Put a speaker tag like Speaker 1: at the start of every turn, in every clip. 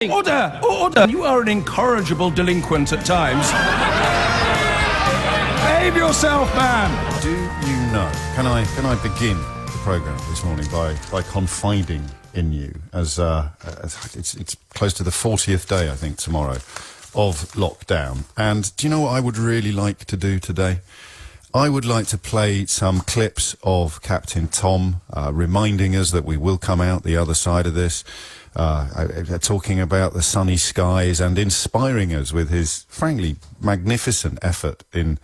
Speaker 1: Order! Order! You are an incorrigible delinquent at times. Behave yourself, man!
Speaker 2: Do you know, can I begin the programme this morning by confiding in you as it's close to the 40th day, I think, tomorrow, of lockdown. And do you know what I would really like to do today? I would like to play some clips of Captain Tom reminding us that we will come out the other side of this, talking about the sunny skies and inspiring us with his, frankly, magnificent effort in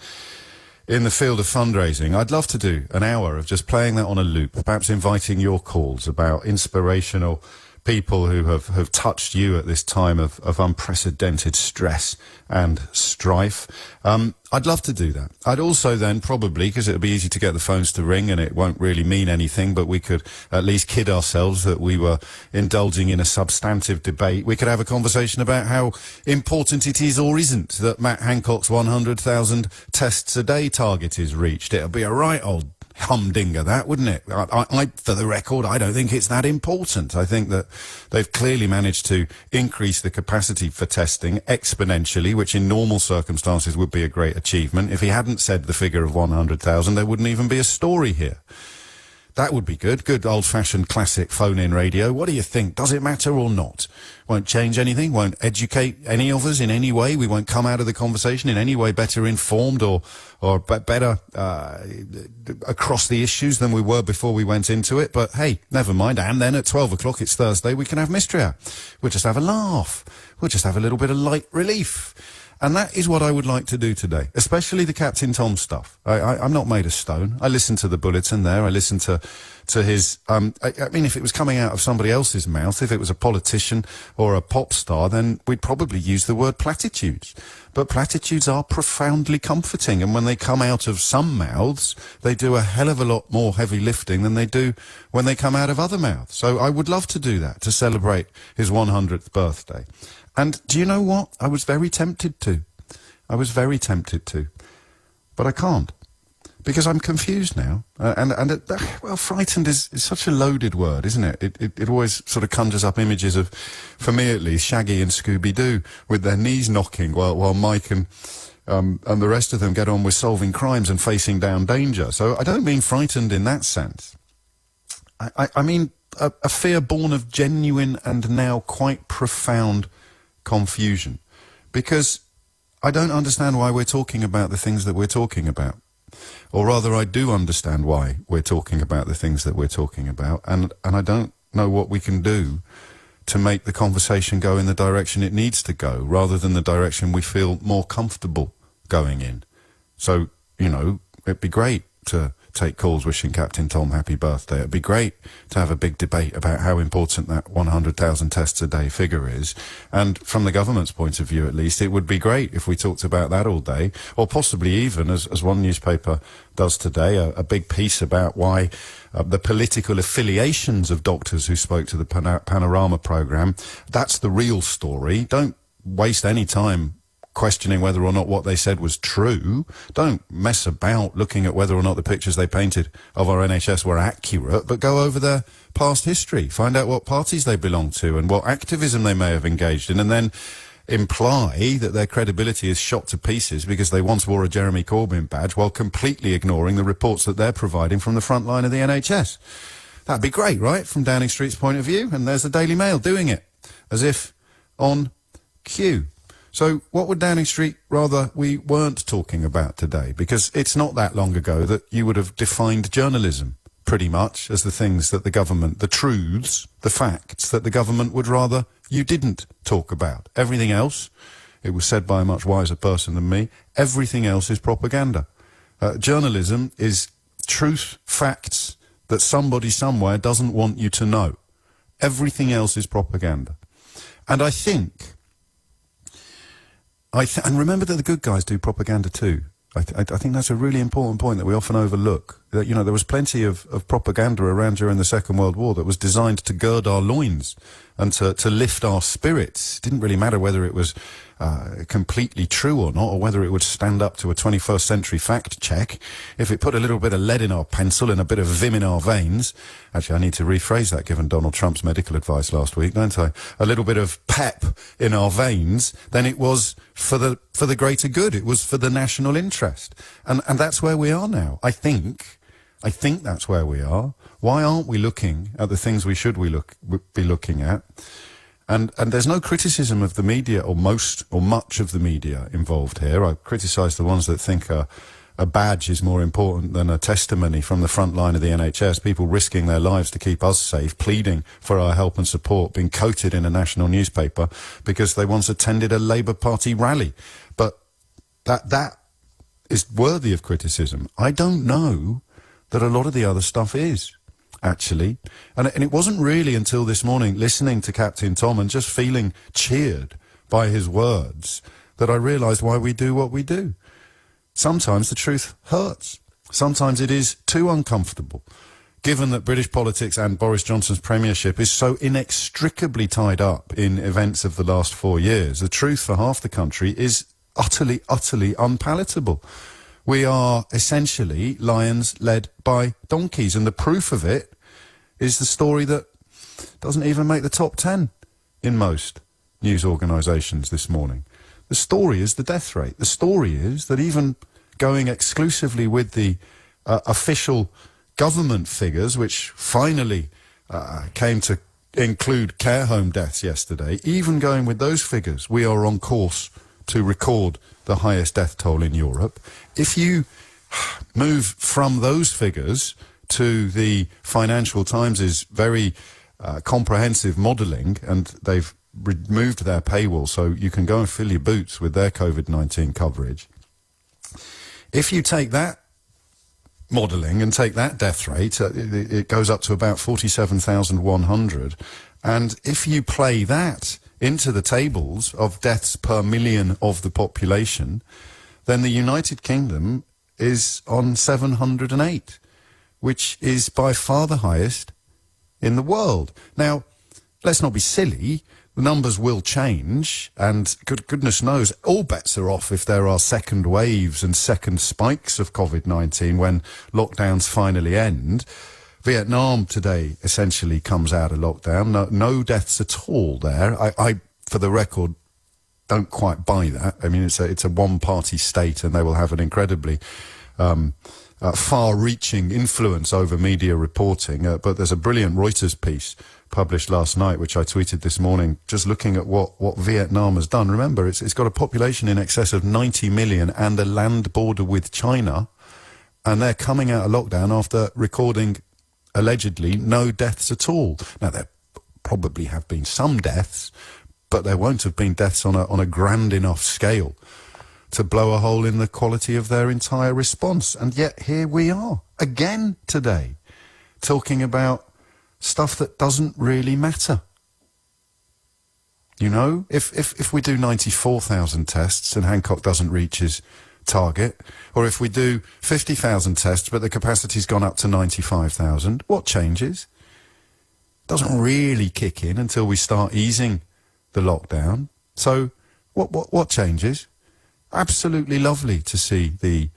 Speaker 2: the field of fundraising. I'd love to do an hour of just playing that on a loop, perhaps inviting your calls about inspirational people who have touched you at this time of unprecedented stress and strife. I'd love to do that. I'd also then probably, because it'll be easy to get the phones to ring and it won't really mean anything, but we could at least kid ourselves that we were indulging in a substantive debate. We could have a conversation about how important it is or isn't that Matt Hancock's 100,000 tests a day target is reached. It'll be a right old humdinger, that, wouldn't it? I, for the record, I don't think it's that important. I think that they've clearly managed to increase the capacity for testing exponentially, which in normal circumstances would be a great achievement. If he hadn't said the figure of 100,000, there wouldn't even be a story here. That would be good. Good old-fashioned classic phone-in radio. What do you think? Does it matter or not? Won't change anything, won't educate any of us in any way. We won't come out of the conversation in any way better informed or better across the issues than we were before we went into it. But hey, never mind. And then at 12 o'clock, it's Thursday, we can have Mystery Hour. We'll just have a laugh. We'll just have a little bit of light relief. And that is what I would like to do today, especially the Captain Tom stuff. I'm not made of stone. I listen to the bulletin there. I listen to his, I mean, if it was coming out of somebody else's mouth, if it was a politician or a pop star, then we'd probably use the word platitudes. But platitudes are profoundly comforting. And when they come out of some mouths, they do a hell of a lot more heavy lifting than they do when they come out of other mouths. So I would love to do that, to celebrate his 100th birthday. And do you know what? I was very tempted to. But I can't. Because I'm confused now. Well, frightened is such a loaded word, isn't it? It always sort of conjures up images of, for me at least, Shaggy and Scooby-Doo with their knees knocking while Mike and the rest of them get on with solving crimes and facing down danger. So I don't mean frightened in that sense. I mean a fear born of genuine and now quite profound confusion, because I don't understand why we're talking about the things that we're talking about. Or rather, I do understand why we're talking about the things that we're talking about, and I don't know what we can do to make the conversation go in the direction it needs to go, rather than the direction we feel more comfortable going in. So, you know, it'd be great to take calls wishing Captain Tom happy birthday. It'd be great to have a big debate about how important that 100,000 tests a day figure is. And from the government's point of view, at least, it would be great if we talked about that all day, or possibly even, as one newspaper does today, a big piece about why the political affiliations of doctors who spoke to the Panorama programme, that's the real story. Don't waste any time questioning whether or not what they said was true. Don't mess about looking at whether or not the pictures they painted of our NHS were accurate, but go over their past history, find out what parties they belong to and what activism they may have engaged in, and then imply that their credibility is shot to pieces because they once wore a Jeremy Corbyn badge while completely ignoring the reports that they're providing from the front line of the NHS. That'd be great, right, from Downing Street's point of view? And there's the Daily Mail doing it, as if on cue. So what would Downing Street rather we weren't talking about today? Because it's not that long ago that you would have defined journalism pretty much as the things that the government, the truths, the facts that the government would rather you didn't talk about. Everything else, it was said by a much wiser person than me, everything else is propaganda. Journalism is truth, facts that somebody somewhere doesn't want you to know. Everything else is propaganda. And I think... and remember that the good guys do propaganda too. I think that's a really important point that we often overlook. that, there was plenty of propaganda around during the Second World War that was designed to gird our loins and to lift our spirits. It didn't really matter whether it was completely true or not, or whether it would stand up to a 21st century fact check. If it put a little bit of lead in our pencil and a bit of vim in our veins, actually I need to rephrase that given Donald Trump's medical advice last week, don't I? A little bit of pep in our veins, then it was for the greater good. It was for the national interest. And that's where we are now. I think that's where we are. Why aren't we looking at the things we should be looking at? And there's no criticism of the media or much of the media involved here. I criticise the ones that think a badge is more important than a testimony from the front line of the NHS, people risking their lives to keep us safe, pleading for our help and support, being quoted in a national newspaper because they once attended a Labour Party rally. But that is worthy of criticism. I don't know that a lot of the other stuff is, actually. And it wasn't really until this morning, listening to Captain Tom and just feeling cheered by his words, that I realised why we do what we do. Sometimes the truth hurts. Sometimes it is too uncomfortable. Given that British politics and Boris Johnson's premiership is so inextricably tied up in events of the last 4 years, the truth for half the country is utterly, utterly unpalatable. We are essentially lions led by donkeys, and the proof of it is the story that doesn't even make the top 10 in most news organisations this morning. The story is the death rate. The story is that even going exclusively with the official government figures, which finally came to include care home deaths yesterday, even going with those figures, we are on course to record the highest death toll in Europe. If you move from those figures to the Financial Times' very comprehensive modelling, and they've removed their paywall so you can go and fill your boots with their COVID-19 coverage. If you take that modelling and take that death rate, it goes up to about 47,100. And if you play that into the tables of deaths per million of the population, then the United Kingdom is on 708, which is by far the highest in the world. Now, let's not be silly. The numbers will change, and goodness knows, all bets are off if there are second waves and second spikes of COVID-19 when lockdowns finally end. Vietnam today essentially comes out of lockdown. No deaths at all there. I, for the record, don't quite buy that. I mean, it's a one-party state, and they will have an incredibly far-reaching influence over media reporting. But there's a brilliant Reuters piece published last night, which I tweeted this morning, just looking at what Vietnam has done. Remember, it's got a population in excess of 90 million and a land border with China, and they're coming out of lockdown after recording allegedly no deaths at all. Now, there probably have been some deaths, but there won't have been deaths on a grand enough scale to blow a hole in the quality of their entire response. And yet here we are again today, talking about stuff that doesn't really matter. You know, if we do 94,000 tests and Hancock doesn't reach his target, or if we do 50,000 tests but the capacity's gone up to 95,000, what changes? Doesn't really kick in until we start easing the lockdown. So what changes? Absolutely lovely to see the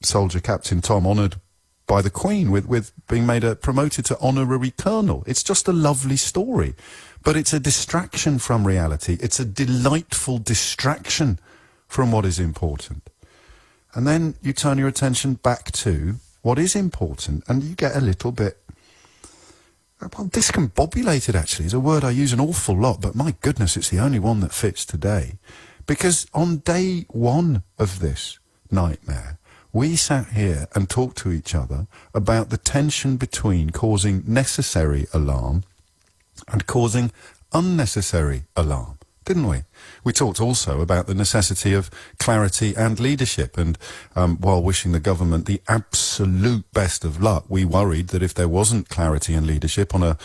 Speaker 2: soldier Captain Tom honoured by the Queen with being promoted to honorary colonel. It's just a lovely story, but it's a distraction from reality. It's a delightful distraction from what is important. And then you turn your attention back to what is important, and you get a little bit, well, discombobulated actually is a word I use an awful lot, but my goodness, it's the only one that fits today. Because on day one of this nightmare, we sat here and talked to each other about the tension between causing necessary alarm and causing unnecessary alarm, didn't we? We talked also about the necessity of clarity and leadership, and while wishing the government the absolute best of luck, we worried that if there wasn't clarity and leadership on a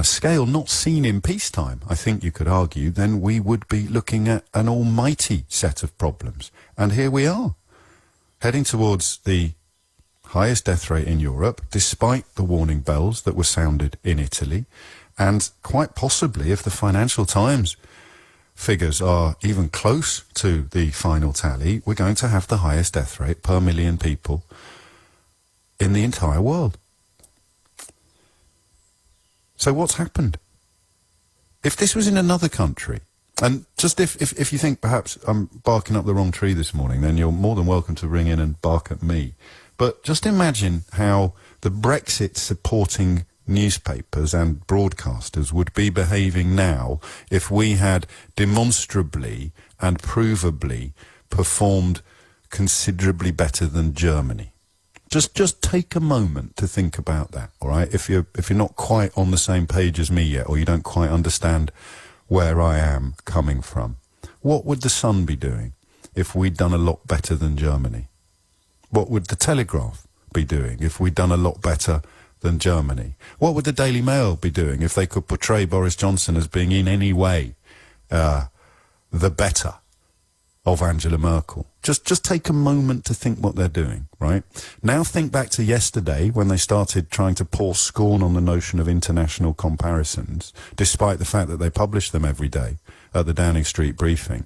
Speaker 2: scale not seen in peacetime, I think you could argue, then we would be looking at an almighty set of problems. And here we are. heading towards the highest death rate in Europe, despite the warning bells that were sounded in Italy. And quite possibly, if the Financial Times figures are even close to the final tally, we're going to have the highest death rate per million people in the entire world. So what's happened? If this was in another country, and just if you think perhaps I'm barking up the wrong tree this morning, then you're more than welcome to ring in and bark at me. But just imagine how the Brexit supporting newspapers and broadcasters would be behaving now if we had demonstrably and provably performed considerably better than Germany. Just take a moment to think about that, all right? If you're not quite on the same page as me yet, or you don't quite understand where I am coming from, what would the Sun be doing if we'd done a lot better than Germany? What would the Telegraph be doing if we'd done a lot better than Germany? What would the Daily Mail be doing if they could portray Boris Johnson as being in any way the better of Angela Merkel? Just take a moment to think what they're doing, right? Now think back to yesterday when they started trying to pour scorn on the notion of international comparisons, despite the fact that they publish them every day at the Downing Street briefing.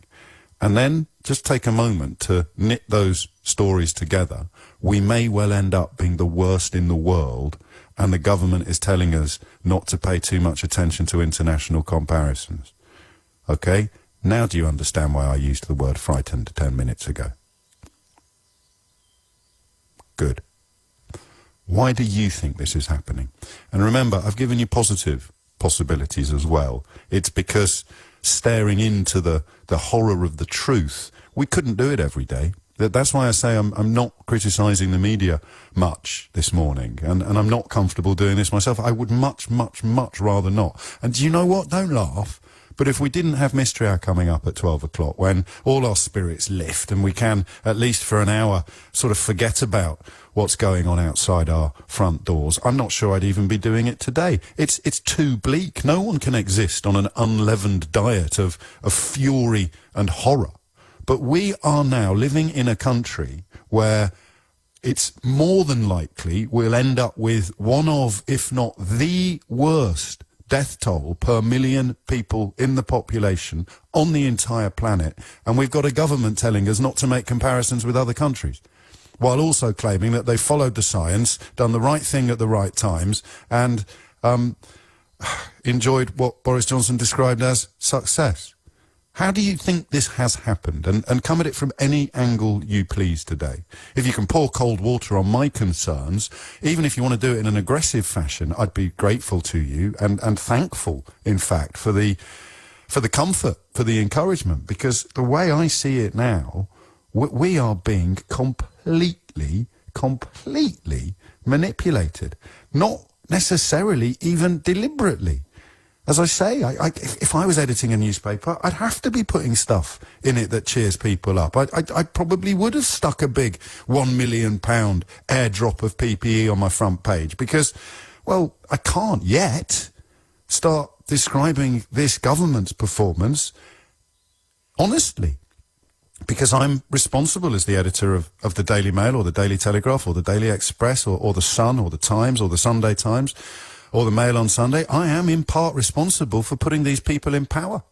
Speaker 2: And then just take a moment to knit those stories together. We may well end up being the worst in the world, and the government is telling us not to pay too much attention to international comparisons. Okay? Now do you understand why I used the word frightened 10 minutes ago? Good. Why do you think this is happening? And remember, I've given you positive possibilities as well. It's because staring into the horror of the truth, we couldn't do it every day. That's why I say I'm not criticising the media much this morning, and I'm not comfortable doing this myself. I would much, much, much rather not. And do you know what? Don't laugh. But if we didn't have Mystery Hour coming up at 12 o'clock, when all our spirits lift and we can, at least for an hour, sort of forget about what's going on outside our front doors, I'm not sure I'd even be doing it today. It's too bleak. No one can exist on an unleavened diet of fury and horror. But we are now living in a country where it's more than likely we'll end up with one of, if not the worst, death toll per million people in the population on the entire planet, and we've got a government telling us not to make comparisons with other countries, while also claiming that they followed the science, done the right thing at the right times, and enjoyed what Boris Johnson described as success. How do you think this has happened? And come at it from any angle you please today. If you can pour cold water on my concerns, even if you want to do it in an aggressive fashion, I'd be grateful to you and thankful, in fact, for the comfort, for the encouragement, because the way I see it now, we are being completely manipulated. Not necessarily even deliberately. As I say, if I was editing a newspaper, I'd have to be putting stuff in it that cheers people up. I probably would have stuck a big £1 million airdrop of PPE on my front page because, well, I can't yet start describing this government's performance honestly, because I'm responsible as the editor of the Daily Mail or the Daily Telegraph or the Daily Express or the Sun or the Times or the Sunday Times or the Mail on Sunday. I am in part responsible for putting these people in power.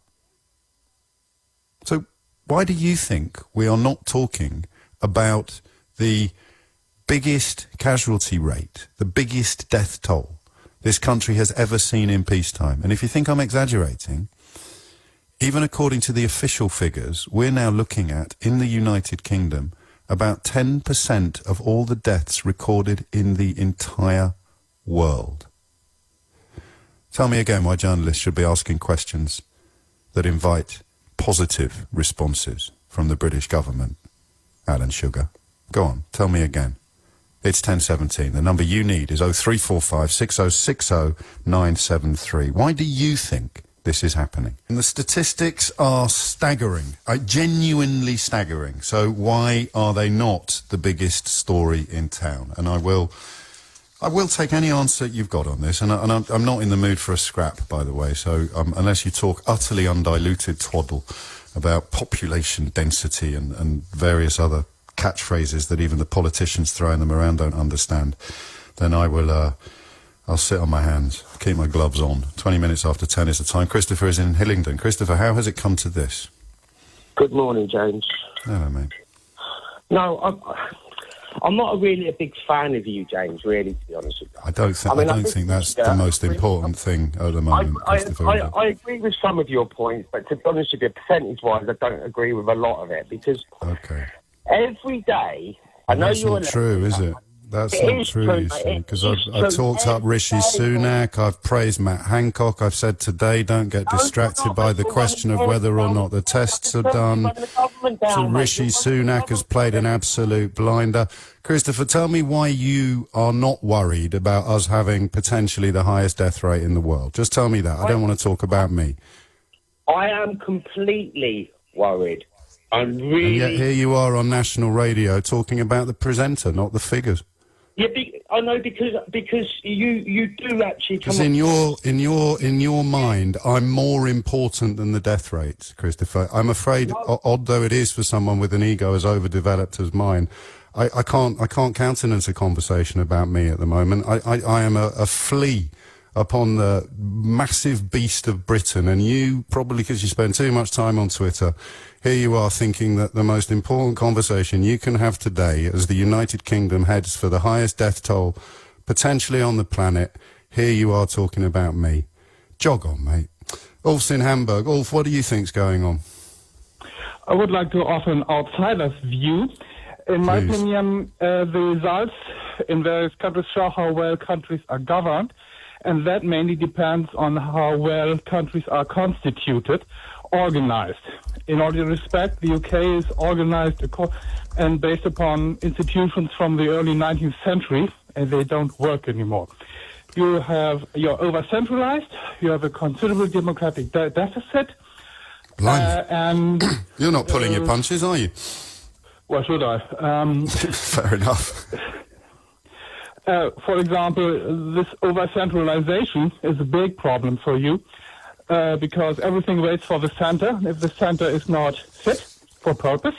Speaker 2: So why do you think we are not talking about the biggest casualty rate, the biggest death toll this country has ever seen in peacetime? And if you think I'm exaggerating, even according to the official figures, we're now looking at, in the United Kingdom, about 10% of all the deaths recorded in the entire world. Tell me again why journalists should be asking questions that invite positive responses from the British government. Alan Sugar. Go on, tell me again. It's 10:17. The number you need is 0345 6060 973. Why do you think this is happening? And the statistics are staggering, genuinely staggering. So why are they not the biggest story in town? And I will take any answer you've got on this, and I'm not in the mood for a scrap, by the way, so unless you talk utterly undiluted twaddle about population density and various other catchphrases that even the politicians throwing them around don't understand, then I'll sit on my hands, keep my gloves on. 20 minutes after 10 is the time. Christopher is in Hillingdon. Christopher, how has it come to this?
Speaker 3: Good morning, James.
Speaker 2: Hello, mate.
Speaker 3: No, I'm not really a big fan of you, James, really, to be honest with you.
Speaker 2: I don't think that's the most important thing at the moment, Christopher.
Speaker 3: I agree with some of your points, but to be honest with you, percentage-wise, I don't agree with a lot of it, because every day, I know you're...
Speaker 2: That's not true, is it? That's not true, you see, because I've talked up Rishi Sunak, I've praised Matt Hancock, I've said today don't get distracted by the question of whether or not the tests are done. So Rishi Sunak has played an absolute blinder. Christopher, tell me why you are not worried about us having potentially the highest death rate in the world. Just tell me that. I don't want to talk about me.
Speaker 3: I am completely worried. I'm really...
Speaker 2: And yet here you are on national radio talking about the presenter, not the figures.
Speaker 3: Yeah, I know, because you do actually come.
Speaker 2: Because in your mind, I'm more important than the death rates, Christopher. I'm afraid, odd though it is for someone with an ego as overdeveloped as mine, I can't countenance a conversation about me at the moment. I am a flea upon the massive beast of Britain, and you, probably because you spend too much time on Twitter, here you are thinking that the most important conversation you can have today as the United Kingdom heads for the highest death toll potentially on the planet, here you are talking about me. Jog on, mate. Ulf's in Hamburg. Ulf, what do you think's going on?
Speaker 4: I would like to offer an outsider's view. In my opinion, the results in various countries show how well countries are governed, and that mainly depends on how well countries are constituted, organized. In all due respect, the UK is organized and based upon institutions from the early 19th century, and they don't work anymore. You're over-centralized, you have a considerable democratic deficit, and...
Speaker 2: You're not pulling your punches, are you?
Speaker 4: Why should I?
Speaker 2: Fair enough.
Speaker 4: For example, this over-centralization is a big problem for you, because everything waits for the center. If the center is not fit for purpose,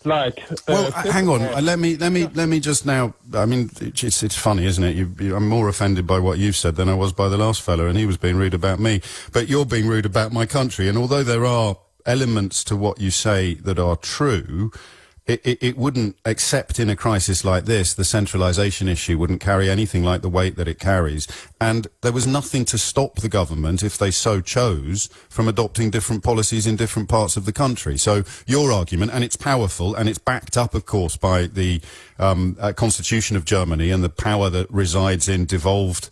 Speaker 2: hang on. Let me just now. I mean, it's funny, isn't it? I'm more offended by what you've said than I was by the last fella, and he was being rude about me. But you're being rude about my country. And although there are elements to what you say that are true, it wouldn't, except in a crisis like this, the centralisation issue wouldn't carry anything like the weight that it carries. And there was nothing to stop the government, if they so chose, from adopting different policies in different parts of the country. So your argument, and it's powerful, and it's backed up, of course, by the Constitution of Germany and the power that resides in devolved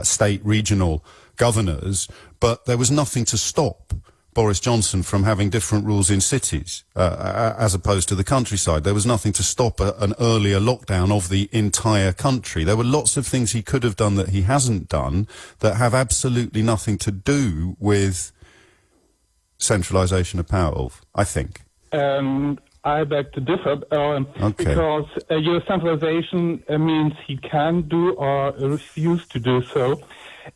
Speaker 2: state regional governors, but there was nothing to stop Boris Johnson from having different rules in cities as opposed to the countryside. There was nothing to stop an earlier lockdown of the entire country. There were lots of things he could have done that he hasn't done that have absolutely nothing to do with centralisation of power, Ulf, I think.
Speaker 4: I beg to differ, because your centralisation means he can do or refuse to do so.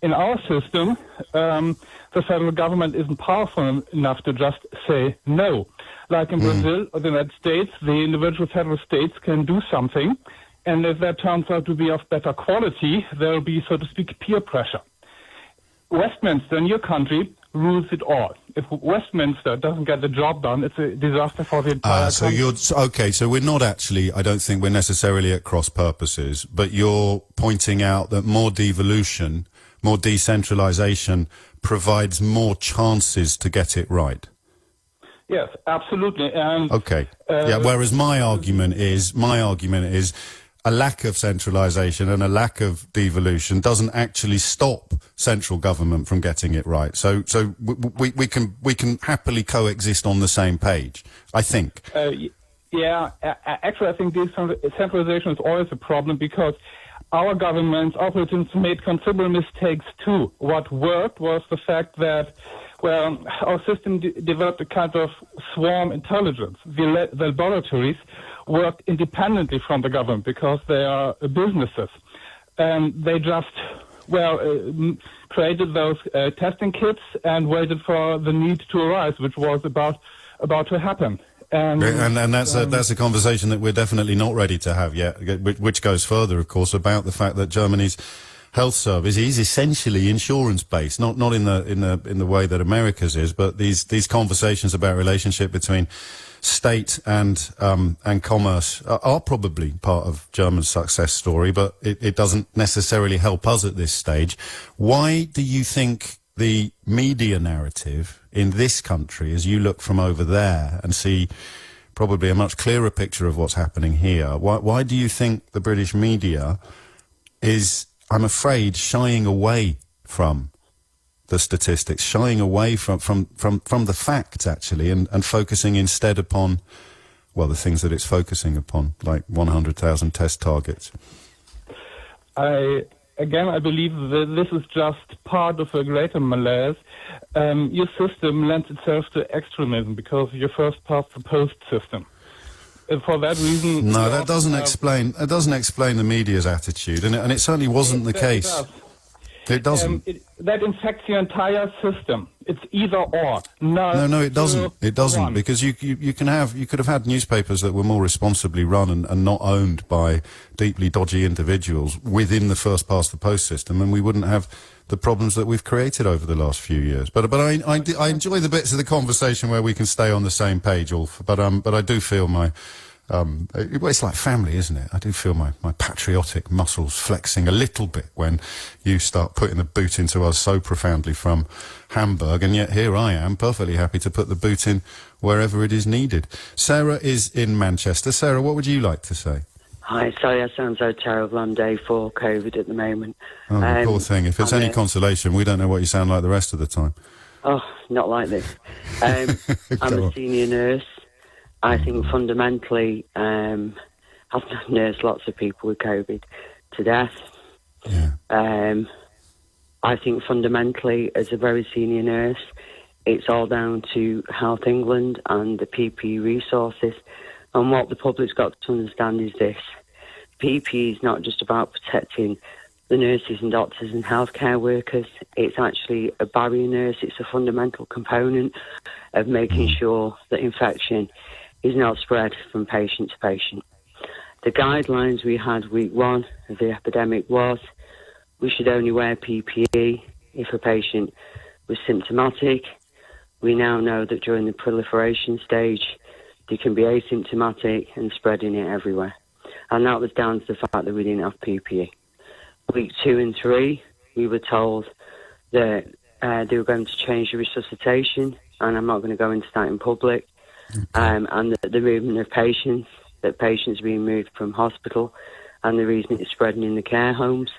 Speaker 4: In our system, the federal government isn't powerful enough to just say no. Like in Brazil or the United States, the individual federal states can do something, and if that turns out to be of better quality, there will be, so to speak, peer pressure. Westminster, in your country, rules it all. If Westminster doesn't get the job done, it's a disaster for the entire country.
Speaker 2: So we're not actually, I don't think we're necessarily at cross purposes, but you're pointing out that more devolution, more decentralisation provides more chances to get it right.
Speaker 4: Yes, absolutely. And
Speaker 2: whereas my argument is a lack of centralisation and a lack of devolution doesn't actually stop central government from getting it right. So we can happily coexist on the same page, I think.
Speaker 4: Actually, I think decentralisation is always a problem because our governments, our politicians made considerable mistakes too. What worked was the fact that, our system developed a kind of swarm intelligence. The laboratories worked independently from the government because they are businesses. And they just, created those testing kits and waited for the need to arise, which was about to happen.
Speaker 2: And that's a conversation that we're definitely not ready to have yet, which goes further, of course, about the fact that Germany's health service is essentially insurance-based, not in the way that America's is, but these conversations about relationship between state and commerce are probably part of Germany's success story, but it doesn't necessarily help us at this stage. Why do you think the media narrative in this country, as you look from over there and see probably a much clearer picture of what's happening here, why do you think the British media is, I'm afraid, shying away from the statistics, shying away from the facts, actually, and focusing instead upon, well, the things that it's focusing upon, like 100,000 test targets?
Speaker 4: I believe that this is just part of a greater malaise. Your system lends itself to extremism because you're first past the post system. For that reason...
Speaker 2: No, that doesn't explain the media's attitude, and it certainly wasn't the case. It doesn't.
Speaker 4: That infects the entire system. It's either or.
Speaker 2: No, it doesn't. It doesn't, because you could have had newspapers that were more responsibly run and not owned by deeply dodgy individuals within the first past the post system, and we wouldn't have the problems that we've created over the last few years. But I enjoy the bits of the conversation where we can stay on the same page, Ulf. But I do feel my it's like family, isn't it? I do feel my patriotic muscles flexing a little bit when you start putting the boot into us so profoundly from Hamburg, and yet here I am, perfectly happy to put the boot in wherever it is needed. Sarah is in Manchester. Sarah, what would you like to say?
Speaker 5: Hi, sorry I sound so terrible. I'm day 4 COVID at the moment.
Speaker 2: Oh, poor thing. If it's any consolation, we don't know what you sound like the rest of the time.
Speaker 5: Oh, not like this. I'm a senior nurse. I think fundamentally, I've nursed lots of people with COVID to death.
Speaker 2: Yeah.
Speaker 5: I think fundamentally, as a very senior nurse, it's all down to Health England and the PPE resources. And what the public's got to understand is this. PPE is not just about protecting the nurses and doctors and healthcare workers. It's actually a barrier nurse. It's a fundamental component of making sure that infection is not spread from patient to patient. The guidelines we had week 1 of the epidemic was we should only wear PPE if a patient was symptomatic. We now know that during the proliferation stage, they can be asymptomatic and spreading it everywhere. And that was down to the fact that we didn't have PPE. Week 2 and 3, we were told that they were going to change the resuscitation, and I'm not going to go into that in public, and the movement of patients, that patients being moved from hospital, and the reason it's spreading in the care homes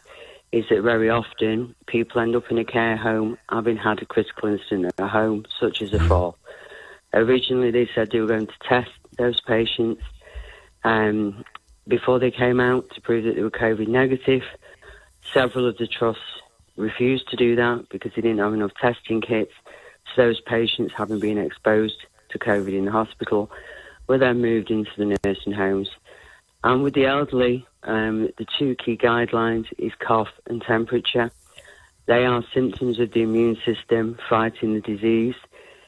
Speaker 5: is that very often people end up in a care home having had a critical incident at home, such as a fall. Originally, they said they were going to test those patients before they came out to prove that they were COVID negative. Several of the trusts refused to do that because they didn't have enough testing kits. So those patients, having been exposed to COVID in the hospital, were then moved into the nursing homes. And with the elderly, the 2 key guidelines is cough and temperature. They are symptoms of the immune system fighting the disease.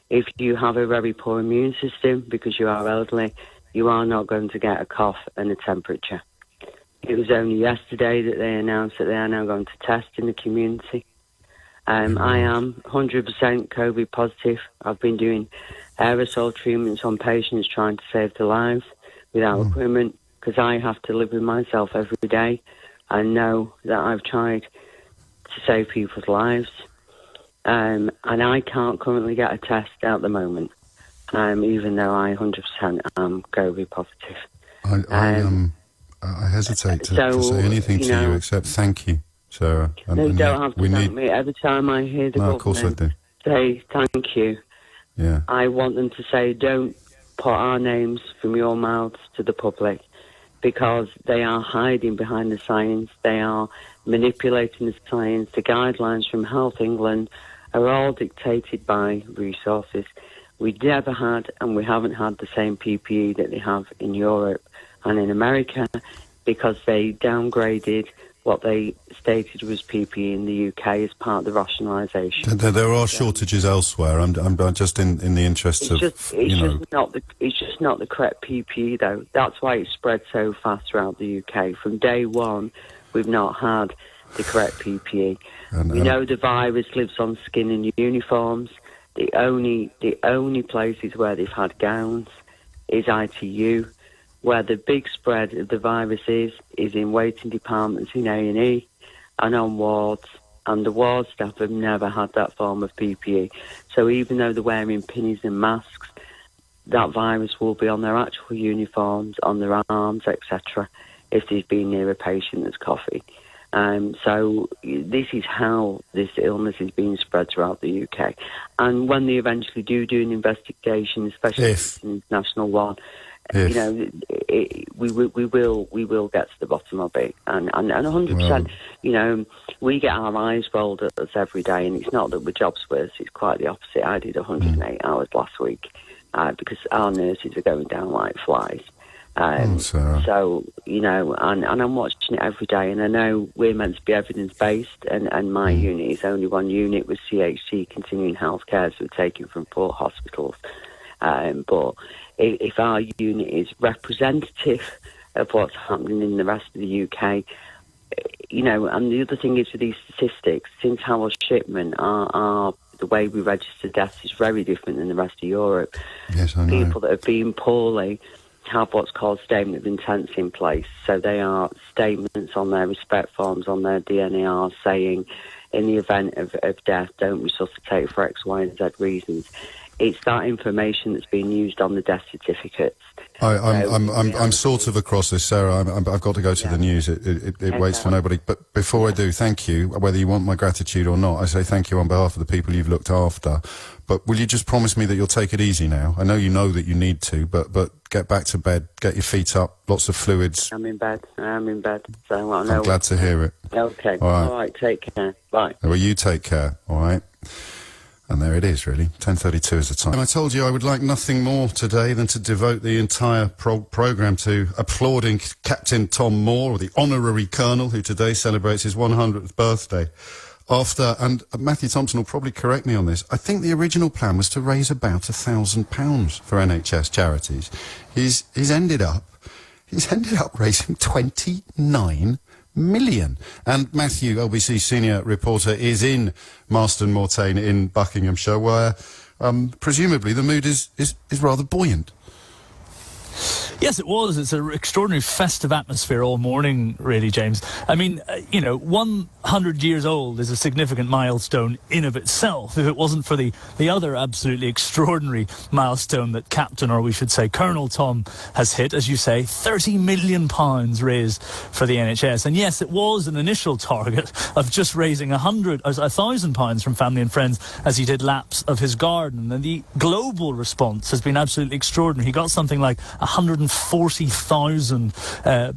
Speaker 5: If you have a very poor immune system because you are elderly, you are not going to get a cough and a temperature. It was only yesterday that they announced that they are now going to test in the community. I am 100% COVID positive. I've been doing aerosol treatments on patients trying to save their lives without equipment because I have to live with myself every day. I know that I've tried to save people's lives. And I can't currently get a test at the moment, even though I 100% am COVID positive.
Speaker 2: I hesitate to say anything to you except thank you, Sarah.
Speaker 5: You don't have to thank me. Every time I hear the government say thank you, I want them to say don't put our names from your mouths to the public, because they are hiding behind the science. They are manipulating the science. The guidelines from Health England are all dictated by resources. We never had, and we haven't had the same PPE that they have in Europe and in America, because they downgraded what they stated was PPE in the UK as part of the rationalisation.
Speaker 2: There are shortages elsewhere. I'm just in the interest of,
Speaker 5: It's just not the correct PPE, though. That's why it spread so fast throughout the UK. From day one, we've not had the correct PPE. We know the virus lives on skin and uniforms. The only places where they've had gowns is ITU. Where the big spread of the virus is in waiting departments in A&E and on wards, and the ward staff have never had that form of PPE. So even though they're wearing pinnies and masks, that virus will be on their actual uniforms, on their arms, etc., if they've been near a patient that's coughing. So this is how this illness is being spread throughout the UK. And when they eventually do an investigation, especially an international one, we will get to the bottom of it, and 100%. We get our eyes rolled at us every day, and it's not that we're jobs worse. It's quite the opposite. I did 108 hours last week because our nurses are going down like flies. So and I'm watching it every day, and I know we're meant to be evidence-based, and my unit is only one unit with CHC, continuing healthcare, so we're taking from 4 hospitals. But if our unit is representative of what's happening in the rest of the UK, and the other thing is with these statistics, since Howell's shipment, the way we register deaths is very different than the rest of Europe.
Speaker 2: Yes, I know.
Speaker 5: People that have been poorly have what's called statement of intents in place. So they are statements on their respect forms, on their DNAR, saying, in the event of death, don't resuscitate for X, Y, and Z reasons. It's that information that's being used on the death certificates.
Speaker 2: I'm sort of across this, Sarah. I've got to go to the news. It waits for nobody. But before I do, thank you. Whether you want my gratitude or not, I say thank you on behalf of the people you've looked after. But will you just promise me that you'll take it easy now? I know you know that you need to, but get back to bed, get your feet up, lots of fluids.
Speaker 5: I'm in bed. So
Speaker 2: I'm glad to hear it.
Speaker 5: Okay. All right. Take care. Bye.
Speaker 2: Well, you take care. All right. And there it is, really. 10:32 is the time. And I told you I would like nothing more today than to devote the entire programme to applauding Captain Tom Moore, or the honorary colonel, who today celebrates his 100th birthday. And Matthew Thompson will probably correct me on this, I think the original plan was to raise about £1,000 for NHS charities. He's ended up raising 29 million. And Matthew, LBC senior reporter, is in Marston Mortain in Buckinghamshire, where presumably the mood is rather buoyant.
Speaker 6: Yes, it was. It's an extraordinary festive atmosphere all morning, really, James. I mean, 100 years old is a significant milestone in of itself. If it wasn't for the other absolutely extraordinary milestone that Captain, or we should say Colonel Tom, has hit, as you say, £30 million raised for the NHS. And yes, it was an initial target of just raising £1,000 from family and friends as he did laps of his garden. And the global response has been absolutely extraordinary. He got something like 140,000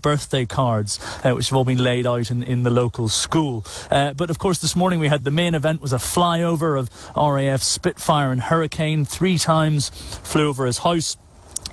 Speaker 6: birthday cards, which have all been laid out in the local school. But of course, this morning we had the main event was a flyover of RAF Spitfire and Hurricane. 3 times flew over his house.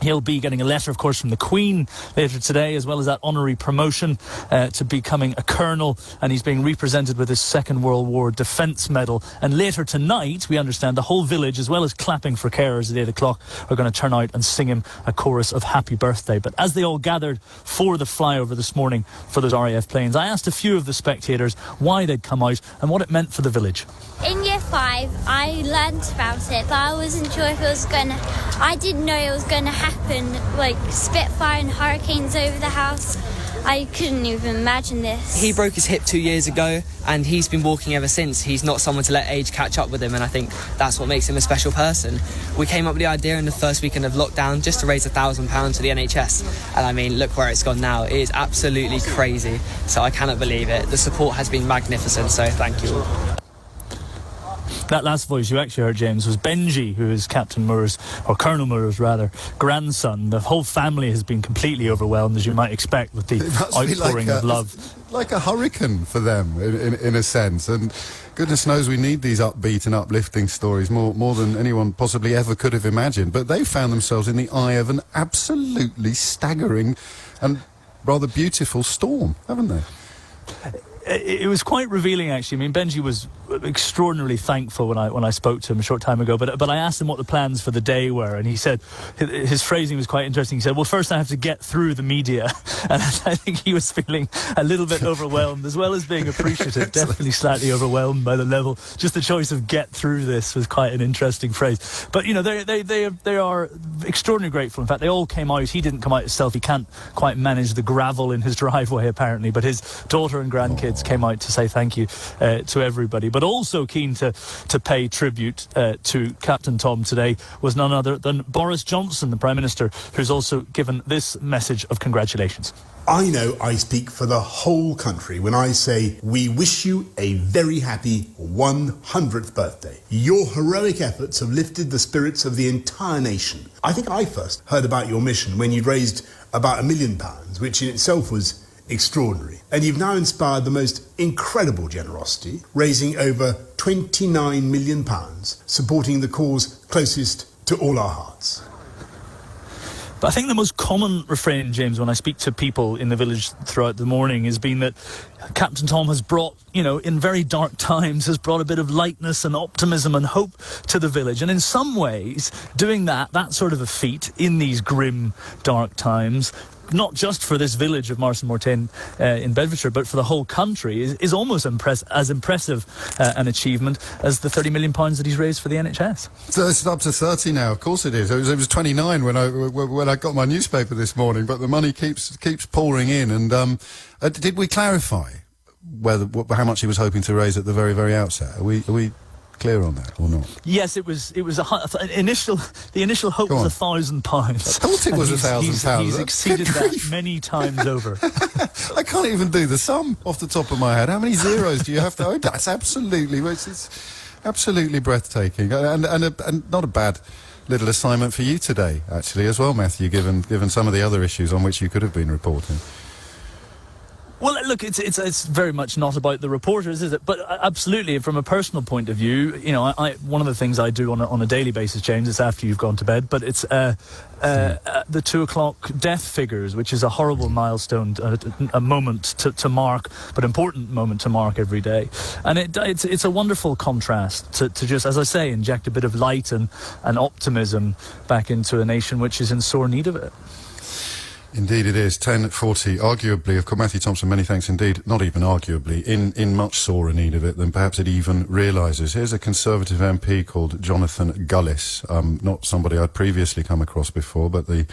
Speaker 6: He'll be getting a letter, of course, from the Queen later today, as well as that honorary promotion to becoming a colonel. And he's being represented with his Second World War Defence Medal. And later tonight, we understand the whole village, as well as clapping for carers at 8 o'clock, are going to turn out and sing him a chorus of happy birthday. But as they all gathered for the flyover this morning for those RAF planes, I asked a few of the spectators why they'd come out and what it meant for the village.
Speaker 7: In year 5, I learnt about it, but I wasn't sure if it was going to... I didn't know it was going to happen, like Spitfire and Hurricanes over the house. I couldn't even imagine this.
Speaker 8: He broke his hip 2 years ago, and he's been walking ever since. He's not someone to let age catch up with him, and I think that's what makes him a special person. We came up with the idea in the first weekend of lockdown just to raise £1,000 to the NHS, and I mean, look where it's gone now. It is absolutely crazy, so I cannot believe it. The support has been magnificent, so thank you all.
Speaker 6: That last voice you actually heard, James, was Benji, who is Captain Moore's, or Colonel Moore's rather, grandson. The whole family has been completely overwhelmed, as you might expect, with the outpouring of love.
Speaker 2: Like a hurricane for them, in a sense. And goodness knows we need these upbeat and uplifting stories more than anyone possibly ever could have imagined. But they found themselves in the eye of an absolutely staggering and rather beautiful storm, haven't they?
Speaker 6: it was quite revealing, actually. I mean, Benji was extraordinarily thankful when I spoke to him a short time ago, but I asked him what the plans for the day were, and he said, his phrasing was quite interesting. He said, well, first I have to get through the media, and I think he was feeling a little bit overwhelmed, as well as being appreciative, definitely slightly overwhelmed by the level. Just the choice of get through this was quite an interesting phrase. But, you know, they are extraordinarily grateful. In fact, they all came out. He didn't come out himself. He can't quite manage the gravel in his driveway, apparently, but his daughter and grandkids came out to say thank you to everybody. But also keen to pay tribute to Captain Tom today was none other than Boris Johnson, the Prime Minister, who's also given this message of congratulations.
Speaker 9: I know I speak for the whole country when I say we wish you a very happy 100th birthday. Your heroic efforts have lifted the spirits of the entire nation. I think I first heard about your mission when you'd raised about £1 million, which in itself was extraordinary. And you've now inspired the most incredible generosity, raising over £29 million, supporting the cause closest to all our hearts.
Speaker 6: But I think the most common refrain, James, when I speak to people in the village throughout the morning has been that Captain Tom has brought, you know, in very dark times, has brought a bit of lightness and optimism and hope to the village. And in some ways, doing that sort of a feat in these grim, dark times, not just for this village of Marston-Mortain in Bedfordshire, but for the whole country, is almost as impressive an achievement as the £30 million that he's raised for the NHS.
Speaker 2: So it's up to 30 now. Of course it is. It was 29 when I got my newspaper this morning, but the money keeps pouring in. And did we clarify how much he was hoping to raise at the very, very outset? Are we clear on that or not?
Speaker 6: Yes, it was the initial hope was £1,000.
Speaker 2: I thought it was £1,000.
Speaker 6: He's exceeded that many times over.
Speaker 2: I can't even do the sum off the top of my head. How many zeros do you have to own? That's it's absolutely breathtaking, and not a bad little assignment for you today, actually, as well, Matthew, given some of the other issues on which you could have been reporting.
Speaker 6: Well, look, it's very much not about the reporters, is it? But absolutely, from a personal point of view, you know, one of the things I do on a daily basis, James, it's after you've gone to bed, but it's the 2 o'clock death figures, which is a horrible milestone, a moment to mark, but important moment to mark every day. And it's a wonderful contrast to just, as I say, inject a bit of light and optimism back into a nation which is in sore need of it.
Speaker 2: Indeed it is. 10:40. Arguably, of course, Matthew Thompson, many thanks indeed, not even arguably, in much sorer need of it than perhaps it even realises. Here's a Conservative MP called Jonathan Gullis, not somebody I'd previously come across before, but the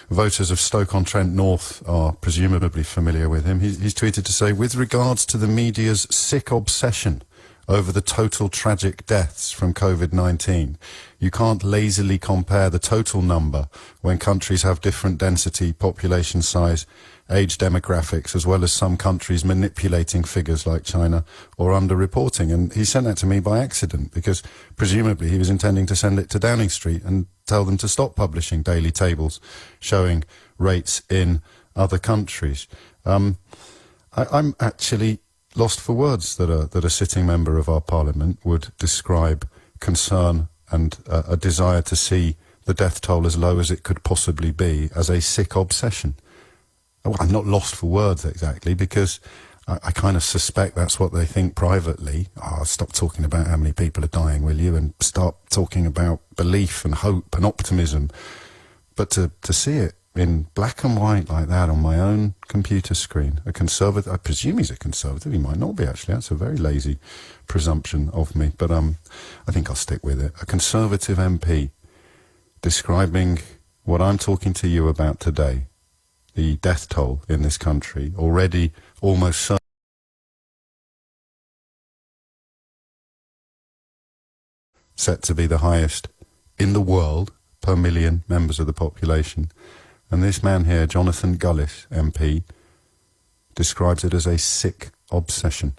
Speaker 2: voters of Stoke-on-Trent North are presumably familiar with him. He's tweeted to say, with regards to the media's sick obsession over the total tragic deaths from COVID-19. You can't lazily compare the total number when countries have different density, population size, age demographics, as well as some countries manipulating figures like China or underreporting. And he sent that to me by accident because presumably he was intending to send it to Downing Street and tell them to stop publishing daily tables showing rates in other countries. I'm actually lost for words that a sitting member of our parliament would describe concern and a desire to see the death toll as low as it could possibly be as a sick obsession. Oh, I'm not lost for words exactly, because I kind of suspect that's what they think privately. Oh, stop talking about how many people are dying, will you, and start talking about belief and hope and optimism. But to see it in black and white like that on my own computer screen, a Conservative, I presume he's a Conservative, he might not be actually, that's a very lazy presumption of me, but I think I'll stick with it. A Conservative MP describing what I'm talking to you about today, the death toll in this country, already almost certain, set to be the highest in the world per million members of the population. And this man here, Jonathan Gullis, MP, describes it as a sick obsession.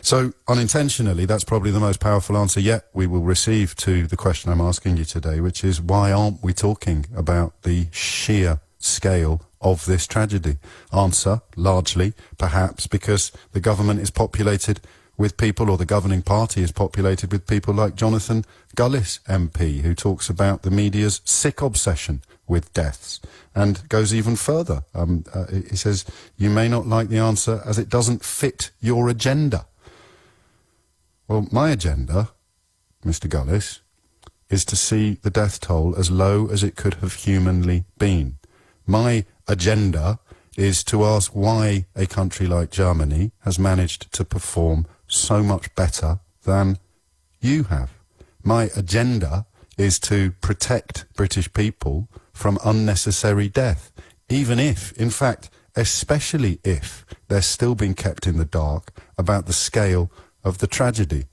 Speaker 2: So, unintentionally, that's probably the most powerful answer yet we will receive to the question I'm asking you today, which is, why aren't we talking about the sheer scale of this tragedy? Answer, largely, perhaps, because the government is populated with people, or the governing party is populated with people like Jonathan Gullis, MP, who talks about the media's sick obsession with deaths, and goes even further. He says, you may not like the answer as it doesn't fit your agenda. Well, my agenda, Mr. Gullis, is to see the death toll as low as it could have humanly been. My agenda is to ask why a country like Germany has managed to perform so much better than you have. My agenda is to protect British people from unnecessary death, even if, in fact, especially if they're still being kept in the dark about the scale of the tragedy.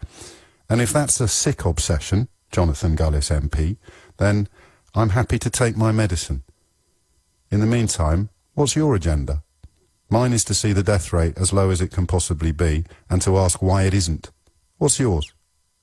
Speaker 2: And if that's a sick obsession, Jonathan Gullis MP, then I'm happy to take my medicine. In the meantime, what's your agenda? Mine is to see the death rate as low as it can possibly be and to ask why it isn't. What's yours?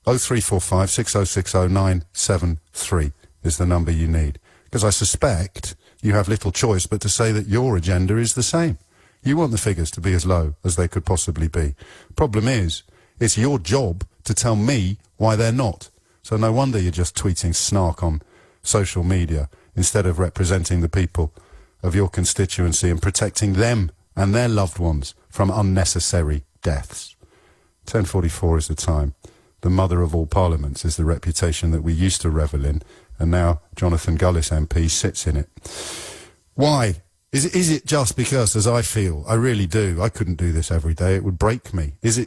Speaker 2: 0345 6060 973 is the number you need. Because I suspect you have little choice but to say that your agenda is the same. You want the figures to be as low as they could possibly be. Problem is, it's your job to tell me why they're not. So no wonder you're just tweeting snark on social media instead of representing the people of your constituency and protecting them and their loved ones from unnecessary deaths. 10:44 is the time. The mother of all parliaments is the reputation that we used to revel in, and now Jonathan Gullis MP sits in it. Why? Is it just because, as I feel, I really do, I couldn't do this every day, it would break me. Is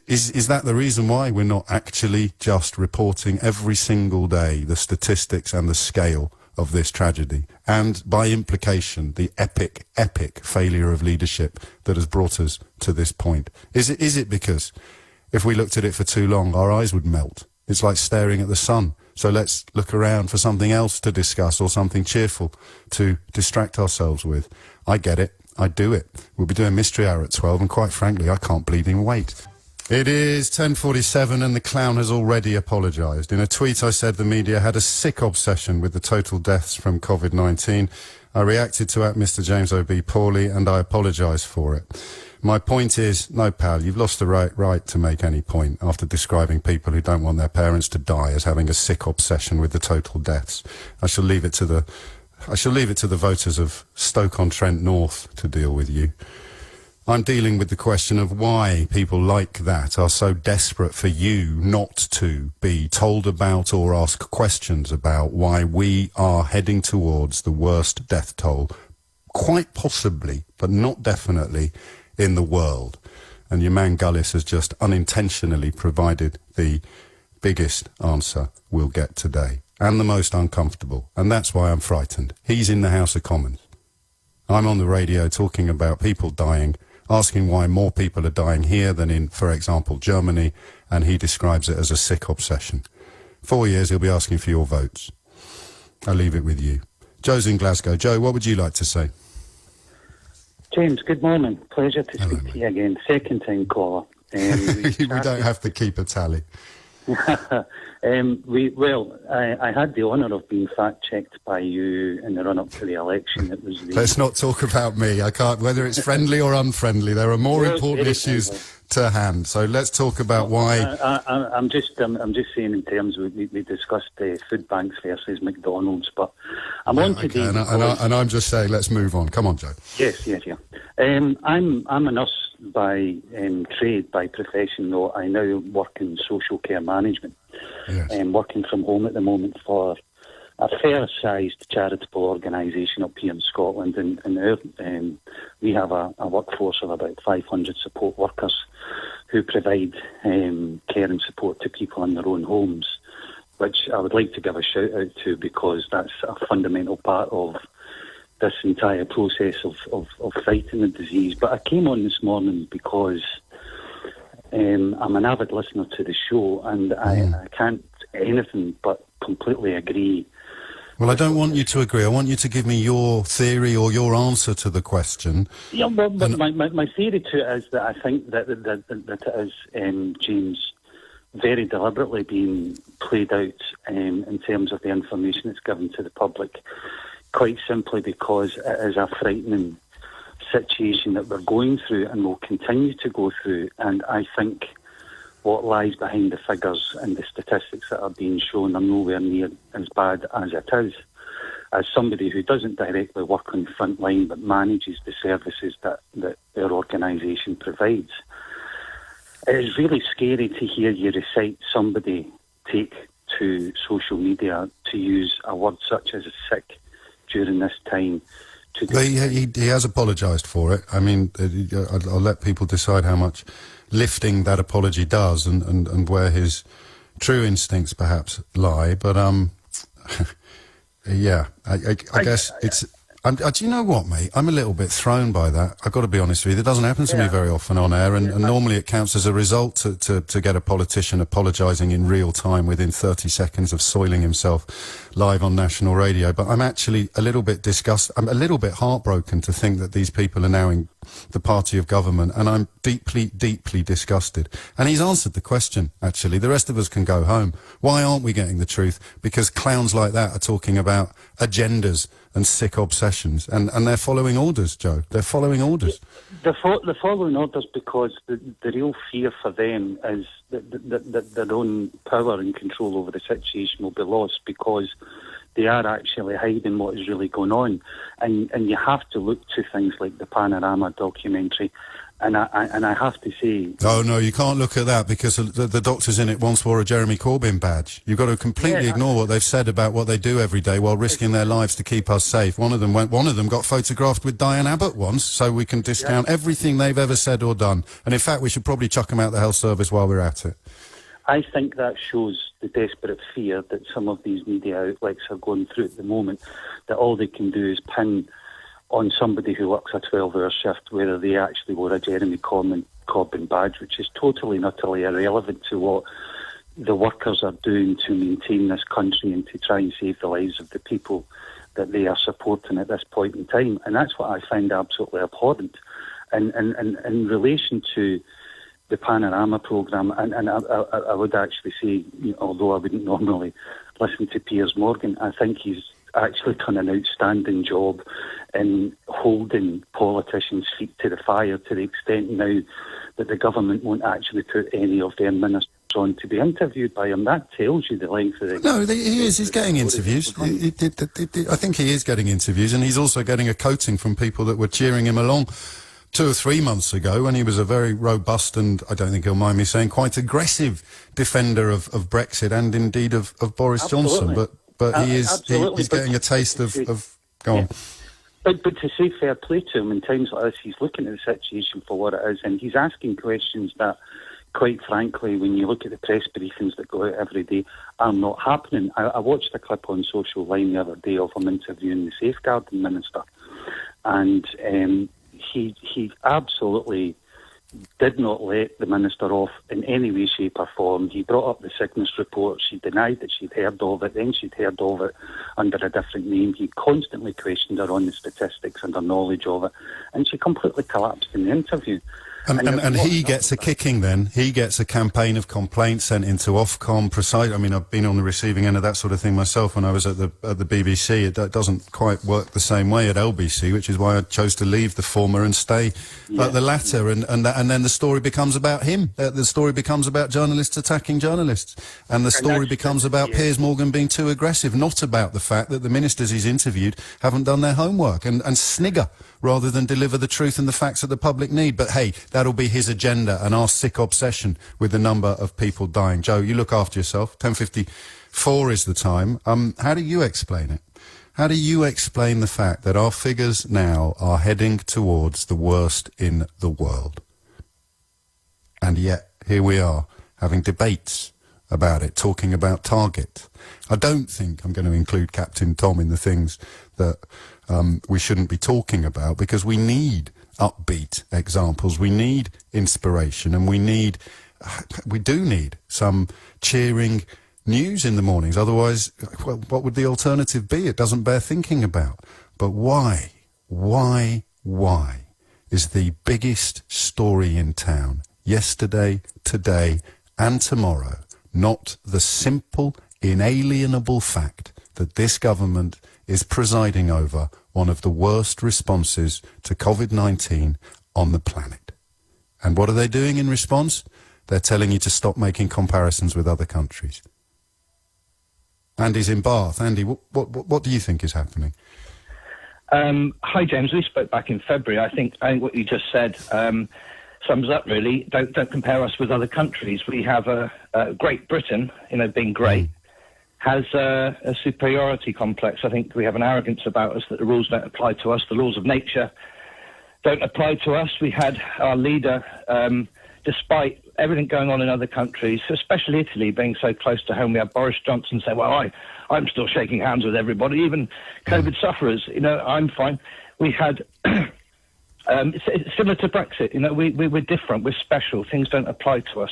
Speaker 2: that the reason why we're not actually just reporting every single day the statistics and the scale of this tragedy, and by implication the epic failure of leadership that has brought us to this point? Is it because if we looked at it for too long our eyes would melt? It's like staring at the sun. So let's look around for something else to discuss or something cheerful to distract ourselves with. I get it. I do it. We'll be doing Mystery Hour at 12, and quite frankly, I can't bleeding wait. It is 10:47 and the clown has already apologised. In a tweet I said the media had a sick obsession with the total deaths from COVID-19. I reacted to Mr. James O.B. poorly and I apologise for it. My point is, no pal, you've lost the right to make any point after describing people who don't want their parents to die as having a sick obsession with the total deaths. I shall leave it to the voters of Stoke-on-Trent North to deal with you. I'm dealing with the question of why people like that are so desperate for you not to be told about or ask questions about why we are heading towards the worst death toll, quite possibly, but not definitely, in the world. And your man Gullis has just unintentionally provided the biggest answer we'll get today, and the most uncomfortable, and that's why I'm frightened. He's in the House of Commons. I'm on the radio talking about people dying, asking why more people are dying here than in, for example, Germany, and he describes it as a sick obsession. 4 years he'll be asking for your votes. I'll leave it with you. Joe's in Glasgow. Joe, what would you like to say?
Speaker 10: James, good morning. Pleasure to speak to you again. Second time caller.
Speaker 2: We don't have to keep a tally.
Speaker 10: I had the honour of being fact-checked by you in the run-up to the election. It was
Speaker 2: Let's not talk about me. I can't, whether it's friendly or unfriendly. There are more important issues to hand. So let's talk about why.
Speaker 10: I'm just saying in terms of, we discussed food banks versus McDonald's, but I'm on today.
Speaker 2: And I'm just saying, let's move on. Come on, Joe.
Speaker 10: Yes. I'm a nurse by trade, by profession, though I now work in social care management.
Speaker 2: Yes.
Speaker 10: Working from home at the moment for a fair-sized charitable organisation up here in Scotland, and we have a workforce of about 500 support workers who provide care and support to people in their own homes, which I would like to give a shout-out to because that's a fundamental part of this entire process of fighting the disease. But I came on this morning because I'm an avid listener to the show, and I can't anything but completely agree.
Speaker 2: Well, I don't want you to agree. I want you to give me your theory or your answer to the question.
Speaker 10: Yeah, but my theory to it is that I think that it is, James, very deliberately being played out in terms of the information that's given to the public, quite simply because it is a frightening situation that we're going through and will continue to go through. And I think what lies behind the figures and the statistics that are being shown are nowhere near as bad as it is. as somebody who doesn't directly work on the front line but manages the services that their organisation provides, it is really scary to hear you recite somebody take to social media to use a word such as sick during this time.
Speaker 2: He has apologised for it. I mean, I'll let people decide how much lifting that apology does and where his true instincts perhaps lie. But, yeah, I guess it's... do you know what, mate? I'm a little bit thrown by that. I've got to be honest with you. It doesn't happen to me very often on air, and normally it counts as a result to get a politician apologising in real time within 30 seconds of soiling himself live on national radio. But I'm actually a little bit disgusted. I'm a little bit heartbroken to think that these people are now in the party of government, and I'm deeply, deeply disgusted. And he's answered the question, actually. The rest of us can go home. Why aren't we getting the truth? Because clowns like that are talking about agendas and sick obsessions, and they're following orders, Joe. They're following orders.
Speaker 10: They're following orders because the real fear for them is that their own power and control over the situation will be lost, because they are actually hiding what is really going on. And you have to look to things like the Panorama documentary. And I have to say... Oh, no, you can't look at that, because the doctors in it once wore a Jeremy Corbyn badge. You've got to completely ignore what they've said about what they do every day while risking their lives to keep us safe. One of them got photographed with Diane Abbott once, so we can discount everything they've ever said or done. And in fact, we should probably chuck them out the health service while we're at it. I think that shows the desperate fear that some of these media outlets are going through at the moment, that all they can do is pin on somebody who works a 12-hour shift whether they actually wore a Jeremy Corbyn badge, which is totally and utterly irrelevant to what the workers are doing to maintain this country and to try and save the lives of the people that they are supporting at this point in time. And that's what I find absolutely abhorrent. And in relation to the Panorama programme, and I would actually say, although I wouldn't normally listen to Piers Morgan, I think he's actually done an outstanding job in holding politicians' feet to the fire, to the extent now that the government won't actually put any of their ministers on to be interviewed by him. That tells you the length of the... No, he is. He's getting interviews. I think he is getting interviews, and he's also getting a coating from people that were cheering him along 2 or 3 months ago, when he was a very robust and, I don't think he'll mind me saying, quite aggressive defender of Brexit and indeed of Boris Johnson. But he's getting a taste of go on. But to say fair play to him in times like this, he's looking at the situation for what it is, and he's asking questions that, quite frankly, when you look at the press briefings that go out every day, are not happening. I watched a clip on Social Line the other day of him interviewing the Safeguarding Minister, and he absolutely did not let the minister off in any way, shape or form. He brought up the sickness report. She denied that she'd heard of it. Then she'd heard of it under a different name. He constantly questioned her on the statistics and her knowledge of it. And she completely collapsed in the interview. And he gets a kicking then. He gets a campaign of complaints sent into Ofcom. I mean, I've been on the receiving end of that sort of thing myself when I was at the BBC. It doesn't quite work the same way at LBC, which is why I chose to leave the former and stay at the latter. And then the story becomes about him. The story becomes about journalists attacking journalists. And the story becomes about Piers Morgan being too aggressive, not about the fact that the ministers he's interviewed haven't done their homework and snigger rather than deliver the truth and the facts that the public need. But hey, that'll be his agenda and our sick obsession with the number of people dying. Joe, you look after yourself. 10:54 is the time. How do you explain it? How do you explain the fact that our figures now are heading towards the worst in the world? And yet, here we are, having debates about it, talking about target. I don't think I'm going to include Captain Tom in the things that we shouldn't be talking about, because we need upbeat examples, we need inspiration, and we do need some cheering news in the mornings. Otherwise, well, what would the alternative be? It doesn't bear thinking about. But why is the biggest story in town, yesterday, today, and tomorrow, not the simple, inalienable fact that this government is presiding over one of the worst responses to COVID-19 on the planet? And what are they doing in response? They're telling you to stop making comparisons with other countries.
Speaker 2: Andy's in Bath. Andy, what do you think is happening?
Speaker 11: Hi, James. We spoke back in February. I think what you just said sums up, really. Don't compare us with other countries. We have Great Britain, being great, has a superiority complex. I think we have an arrogance about us that the rules don't apply to us. The laws of nature don't apply to us. We had our leader, despite everything going on in other countries, especially Italy being so close to home, we had Boris Johnson say, well, I'm still shaking hands with everybody, even COVID sufferers. I'm fine. We had, it's similar to Brexit, we're different, we're special, things don't apply to us.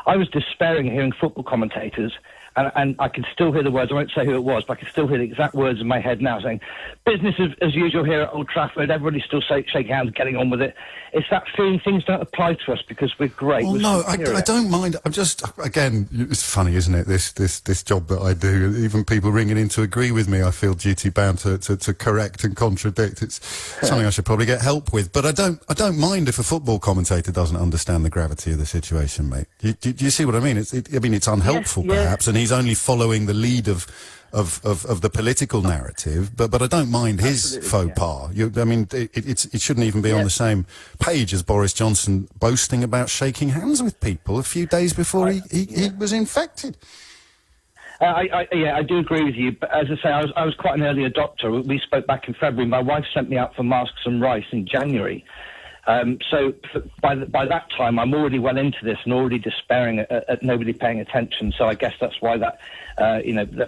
Speaker 11: I was despairing hearing football commentators, and I can still hear the words, I won't say who it was, but I can still hear the exact words in my head now saying, business as usual here at Old Trafford, everybody's still shaking hands, getting on with it. It's that feeling things don't apply to us because we're great.
Speaker 2: Well, no, I don't mind. I'm just, again, it's funny, isn't it, this job that I do, even people ringing in to agree with me, I feel duty-bound to correct and contradict. It's something I should probably get help with, but I don't mind if a football commentator doesn't understand the gravity of the situation, mate. Do you see what I mean? It's unhelpful, perhaps, and he's only following the lead of the political narrative, but I don't mind his faux pas. It shouldn't even be on the same page as Boris Johnson boasting about shaking hands with people a few days before he was infected.
Speaker 11: I do agree with you, but as I say, I was quite an early adopter. We spoke back in February. My wife sent me out for masks and rice in January. So by that time, I'm already well into this and already despairing at nobody paying attention. So I guess that's why that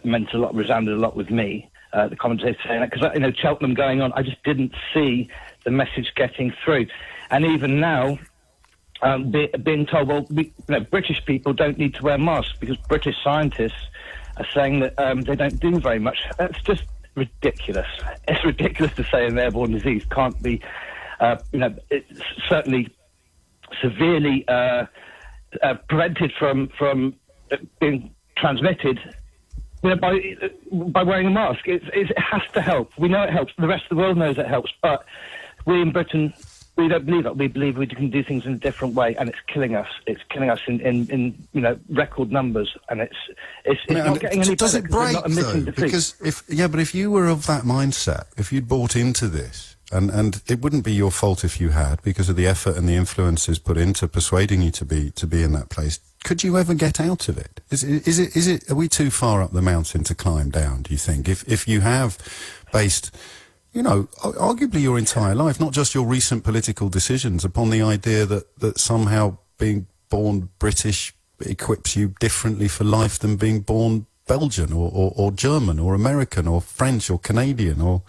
Speaker 11: meant a lot, resounded a lot with me. The commentator saying that because Cheltenham going on, I just didn't see the message getting through. And even now, being told, well, British people don't need to wear masks because British scientists are saying that they don't do very much. That's just ridiculous. It's ridiculous to say an airborne disease can't be. It's certainly severely prevented from being transmitted by wearing a mask. It has to help. We know it helps. The rest of the world knows it helps. But we in Britain, we don't believe it. We believe we can do things in a different way, and it's killing us. It's killing us in record numbers, and it's not getting any better.
Speaker 2: Does it break though? Because if you were of that mindset, if you'd bought into this. And it wouldn't be your fault if you had, because of the effort and the influences put into persuading you to be in that place. Could you ever get out of it? Is it? Are we too far up the mountain to climb down? Do you think? If you have based, arguably your entire life, not just your recent political decisions, upon the idea that somehow being born British equips you differently for life than being born Belgian or German or American or French or Canadian or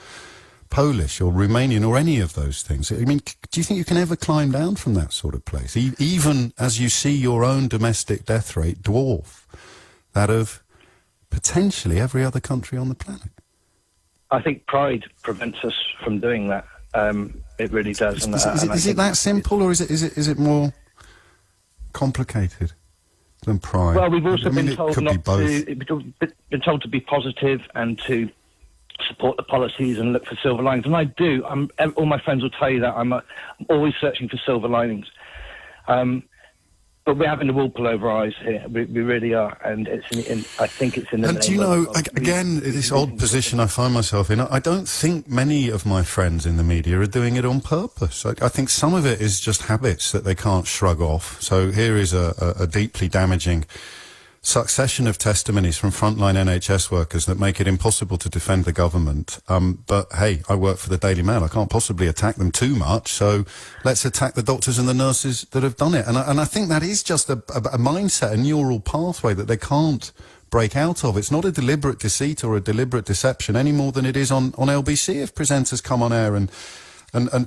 Speaker 2: Polish or Romanian or any of those things. I mean, do you think you can ever climb down from that sort of place, even as you see your own domestic death rate dwarf that of potentially every other country on the planet?
Speaker 11: I think pride prevents us from doing that. It really does.
Speaker 2: Is it that simple, or is it more complicated than pride?
Speaker 11: Well, we've also been told been told to be positive and to support the policies and look for silver linings, and I do. All my friends will tell you that I'm always searching for silver linings. But we're having the wool pull over our eyes here. We really are, and I think it's in the.
Speaker 2: And do you know, again, this odd position I find myself in? I don't think many of my friends in the media are doing it on purpose. I think some of it is just habits that they can't shrug off. So here is a deeply damaging succession of testimonies from frontline NHS workers that make it impossible to defend the government. But hey, I work for the Daily Mail. I can't possibly attack them too much, so let's attack the doctors and the nurses that have done it. And I think that is just a mindset, a neural pathway that they can't break out of. It's not a deliberate deceit or a deliberate deception any more than it is on LBC if presenters come on air and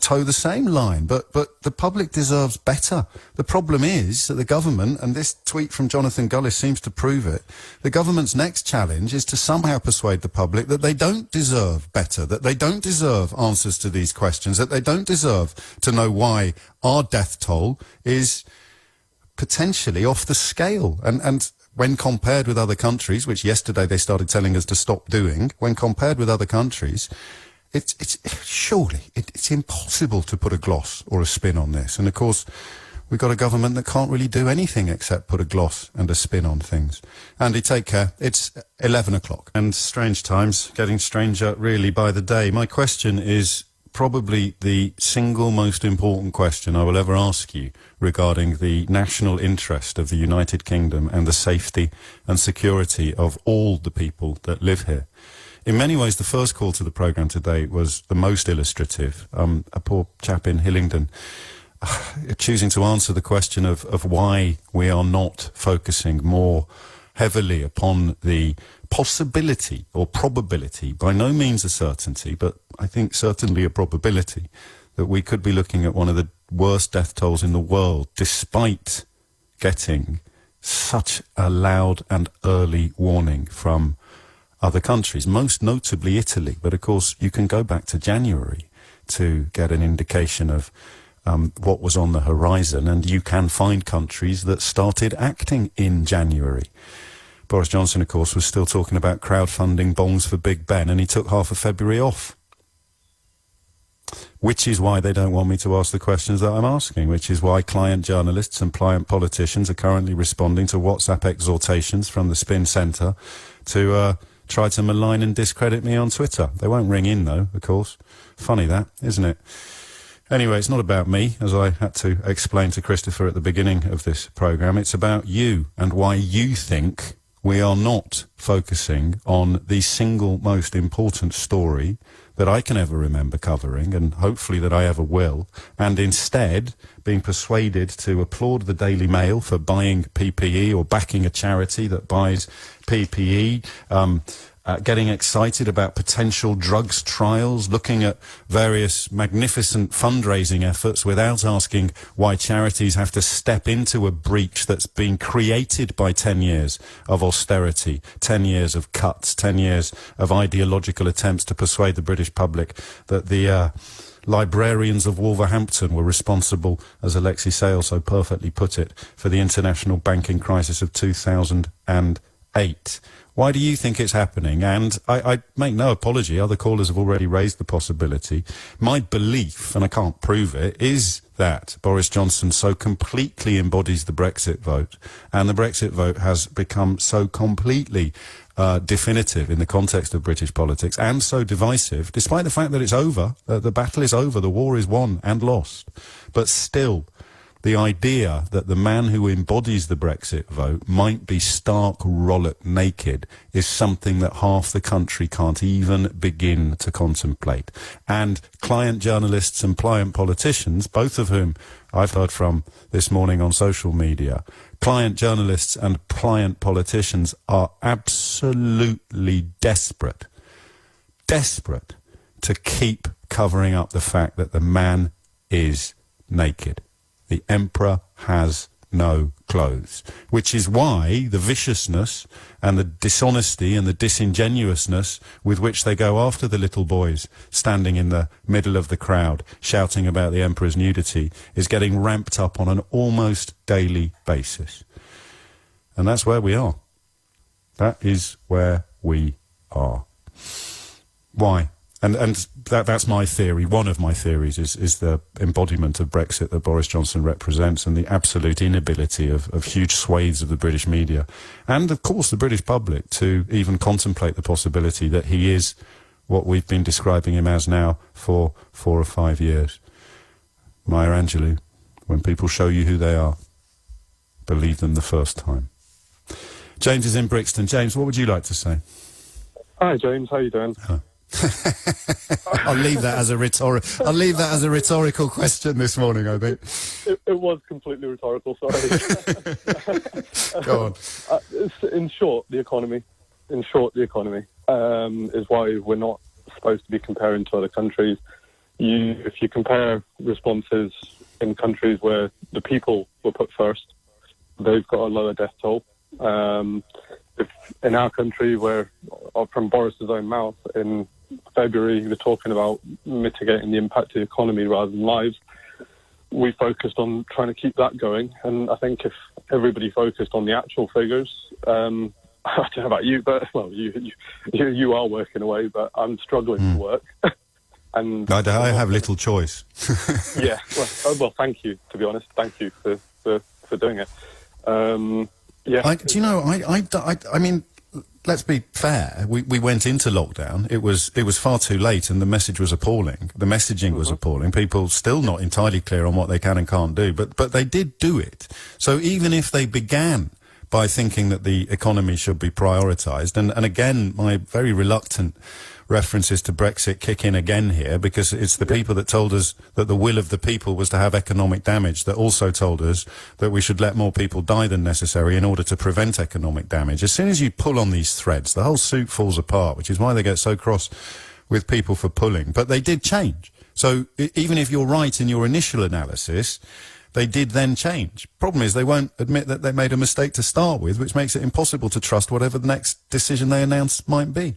Speaker 2: toe the same line. But the public deserves better. The problem is that the government, and this tweet from Jonathan Gullis seems to prove it, the government's next challenge is to somehow persuade the public that they don't deserve better, that they don't deserve answers to these questions, that they don't deserve to know why our death toll is potentially off the scale. And when compared with other countries, which yesterday they started telling us to stop doing, when compared with other countries, it's surely it's impossible to put a gloss or a spin on this. And of course, we've got a government that can't really do anything except put a gloss and a spin on things. Andy, take care. It's 11 o'clock. And strange times, getting stranger really by the day. My question is probably the single most important question I will ever ask you regarding the national interest of the United Kingdom and the safety and security of all the people that live here. In many ways, the first call to the programme today was the most illustrative. A poor chap in Hillingdon choosing to answer the question of why we are not focusing more heavily upon the possibility or probability, by no means a certainty, but I think certainly a probability, that we could be looking at one of the worst death tolls in the world, despite getting such a loud and early warning from other countries, most notably Italy. But of course, you can go back to January to get an indication of what was on the horizon, and you can find countries that started acting in January. Boris Johnson, of course, was still talking about crowdfunding bongs for Big Ben, and he took half of February off. Which is why they don't want me to ask the questions that I'm asking, which is why client journalists and client politicians are currently responding to WhatsApp exhortations from the Spin Centre to try to malign and discredit me on Twitter. They won't ring in, though, of course. Funny that, isn't it? Anyway, it's not about me, as I had to explain to Christopher at the beginning of this programme. It's about you and why you think we are not focusing on the single most important story that I can ever remember covering, and hopefully that I ever will, and instead being persuaded to applaud the Daily Mail for buying PPE or backing a charity that buys PPE, getting excited about potential drugs trials, looking at various magnificent fundraising efforts without asking why charities have to step into a breach that's been created by 10 years of austerity, 10 years of cuts, 10 years of ideological attempts to persuade the British public that the librarians of Wolverhampton were responsible, as Alexei Sale so perfectly put it, for the international banking crisis of 2008. Why do you think it's happening? And I make no apology. Other callers have already raised the possibility. My belief, and I can't prove it, is that Boris Johnson so completely embodies the Brexit vote, and the Brexit vote has become so completely definitive in the context of British politics, and so divisive, despite the fact that it's over, the battle is over, the war is won and lost. But still, the idea that the man who embodies the Brexit vote might be stark rollock naked is something that half the country can't even begin to contemplate. And client journalists and client politicians, both of whom I've heard from this morning on social media, client journalists and client politicians are absolutely desperate to keep covering up the fact that the man is naked. The emperor has no clothes, which is why the viciousness and the dishonesty and the disingenuousness with which they go after the little boys standing in the middle of the crowd shouting about the emperor's nudity is getting ramped up on an almost daily basis. And that's where we are. That is where we are. Why? And that's my theory. One of my theories is the embodiment of Brexit that Boris Johnson represents, and the absolute inability of huge swathes of the British media and, of course, the British public to even contemplate the possibility that he is what we've been describing him as now for 4 or 5 years. Maya Angelou, when people show you who they are, believe them the first time. James is in Brixton. James, what would you like to say?
Speaker 12: Hi, James. How you doing?
Speaker 2: I'll leave that as a rhetorical question this morning, I think.
Speaker 12: It was completely rhetorical, sorry.
Speaker 2: Go on.
Speaker 12: In short, the economy is why we're not supposed to be comparing to other countries. If you compare responses in countries where the people were put first, they've got a lower death toll. If in our country, where from Boris's own mouth in February, he was talking about mitigating the impact of the economy rather than lives, we focused on trying to keep that going. And I think if everybody focused on the actual figures, I don't know about you, but well, you are working away, but I'm struggling to work. And
Speaker 2: I have little choice.
Speaker 12: Yeah, well, thank you, to be honest. Thank you for doing it. Yeah.
Speaker 2: Do you know, I mean, let's be fair. We went into lockdown. It was far too late, and the message was appalling. The messaging was appalling. People still not entirely clear on what they can and can't do, but they did do it. So even if they began by thinking that the economy should be prioritised, and again, my very reluctant references to Brexit kick in again here, because it's the people that told us that the will of the people was to have economic damage that also told us that we should let more people die than necessary in order to prevent economic damage. As soon as you pull on these threads, the whole suit falls apart, which is why they get so cross with people for pulling. But they did change. So even if you're right in your initial analysis, they did then change. Problem is, they won't admit that they made a mistake to start with, which makes it impossible to trust whatever the next decision they announce might be.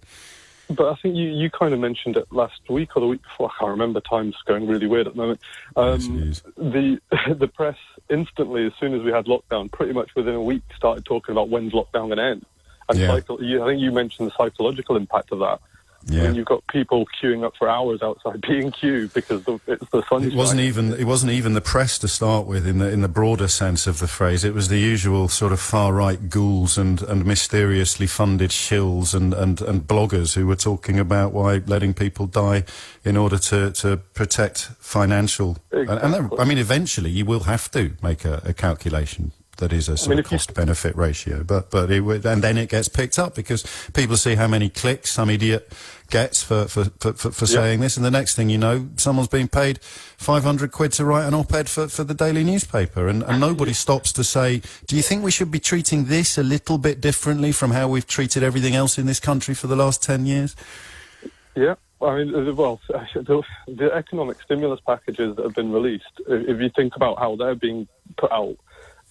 Speaker 12: But I think you kind of mentioned it last week or the week before. I can't remember. Time's going really weird at the moment. The press instantly, as soon as we had lockdown, pretty much within a week, started talking about when's lockdown going to end. And I think you mentioned the psychological impact of that.
Speaker 2: Yeah.
Speaker 12: And you've got people queuing up for hours outside B&Q because it's the sunshine.
Speaker 2: It wasn't even the press to start with in the broader sense of the phrase. It was the usual sort of far right ghouls and mysteriously funded shills and bloggers who were talking about why letting people die in order to protect financial.
Speaker 12: Exactly.
Speaker 2: And I mean, eventually you will have to make a calculation that is a sort of cost-benefit ratio, but and then it gets picked up because people see how many clicks some idiot gets for saying this, and the next thing you know, someone's being paid 500 quid to write an op-ed for the daily newspaper, and nobody stops to say, do you think we should be treating this a little bit differently from how we've treated everything else in this country for the last 10 years?
Speaker 12: Yeah. I mean, well, the economic stimulus packages that have been released, if you think about how they're being put out,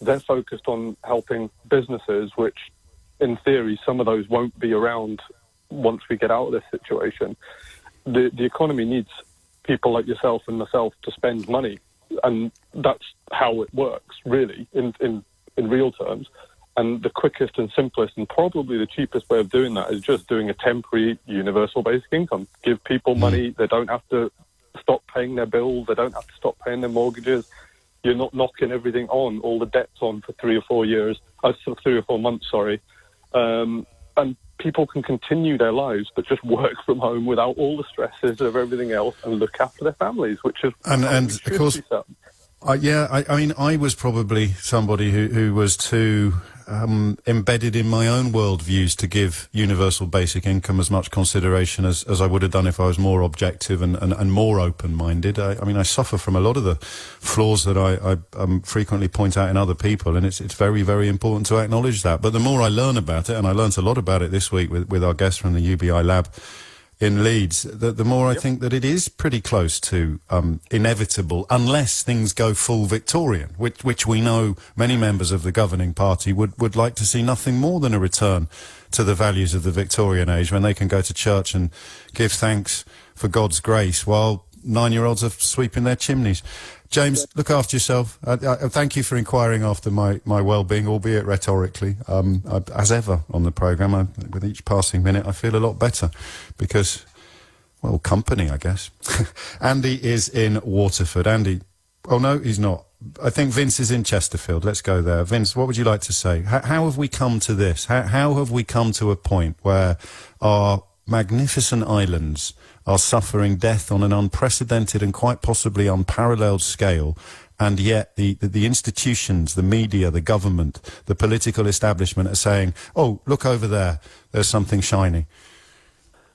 Speaker 12: they're focused on helping businesses, which, in theory, some of those won't be around once we get out of this situation. The economy needs people like yourself and myself to spend money, and that's how it works, really, in real terms. And the quickest and simplest and probably the cheapest way of doing that is just doing a temporary universal basic income. Give people money. They don't have to stop paying their bills. They don't have to stop paying their mortgages. You're not knocking everything on, all the debts on for 3 or 4 years, 3 or 4 months, sorry. And people can continue their lives, but just work from home without all the stresses of everything else and look after their families, which is... And of course,
Speaker 2: I mean, I was probably somebody who was too embedded in my own worldviews to give universal basic income as much consideration as I would have done if I was more objective and more open-minded. I mean, I suffer from a lot of the flaws that I frequently point out in other people, and it's very, very important to acknowledge that. But the more I learn about it, and I learnt a lot about it this week with our guest from the UBI lab in Leeds, the more I think that it is pretty close to inevitable, unless things go full Victorian, which we know many members of the governing party would like to see nothing more than a return to the values of the Victorian age, when they can go to church and give thanks for God's grace while 9-year-olds are sweeping their chimneys. James, look after yourself. Thank you for inquiring after my well-being, albeit rhetorically. As ever on the programme, with each passing minute, I feel a lot better because, well, company, I guess. Andy is in Waterford. Andy, oh no, he's not. I think Vince is in Chesterfield. Let's go there. Vince, what would you like to say? How have we come to this? How have we come to a point where our magnificent islands are suffering death on an unprecedented and quite possibly unparalleled scale, and yet the institutions, the media, the government, the political establishment are saying, oh, look over there, there's something shiny?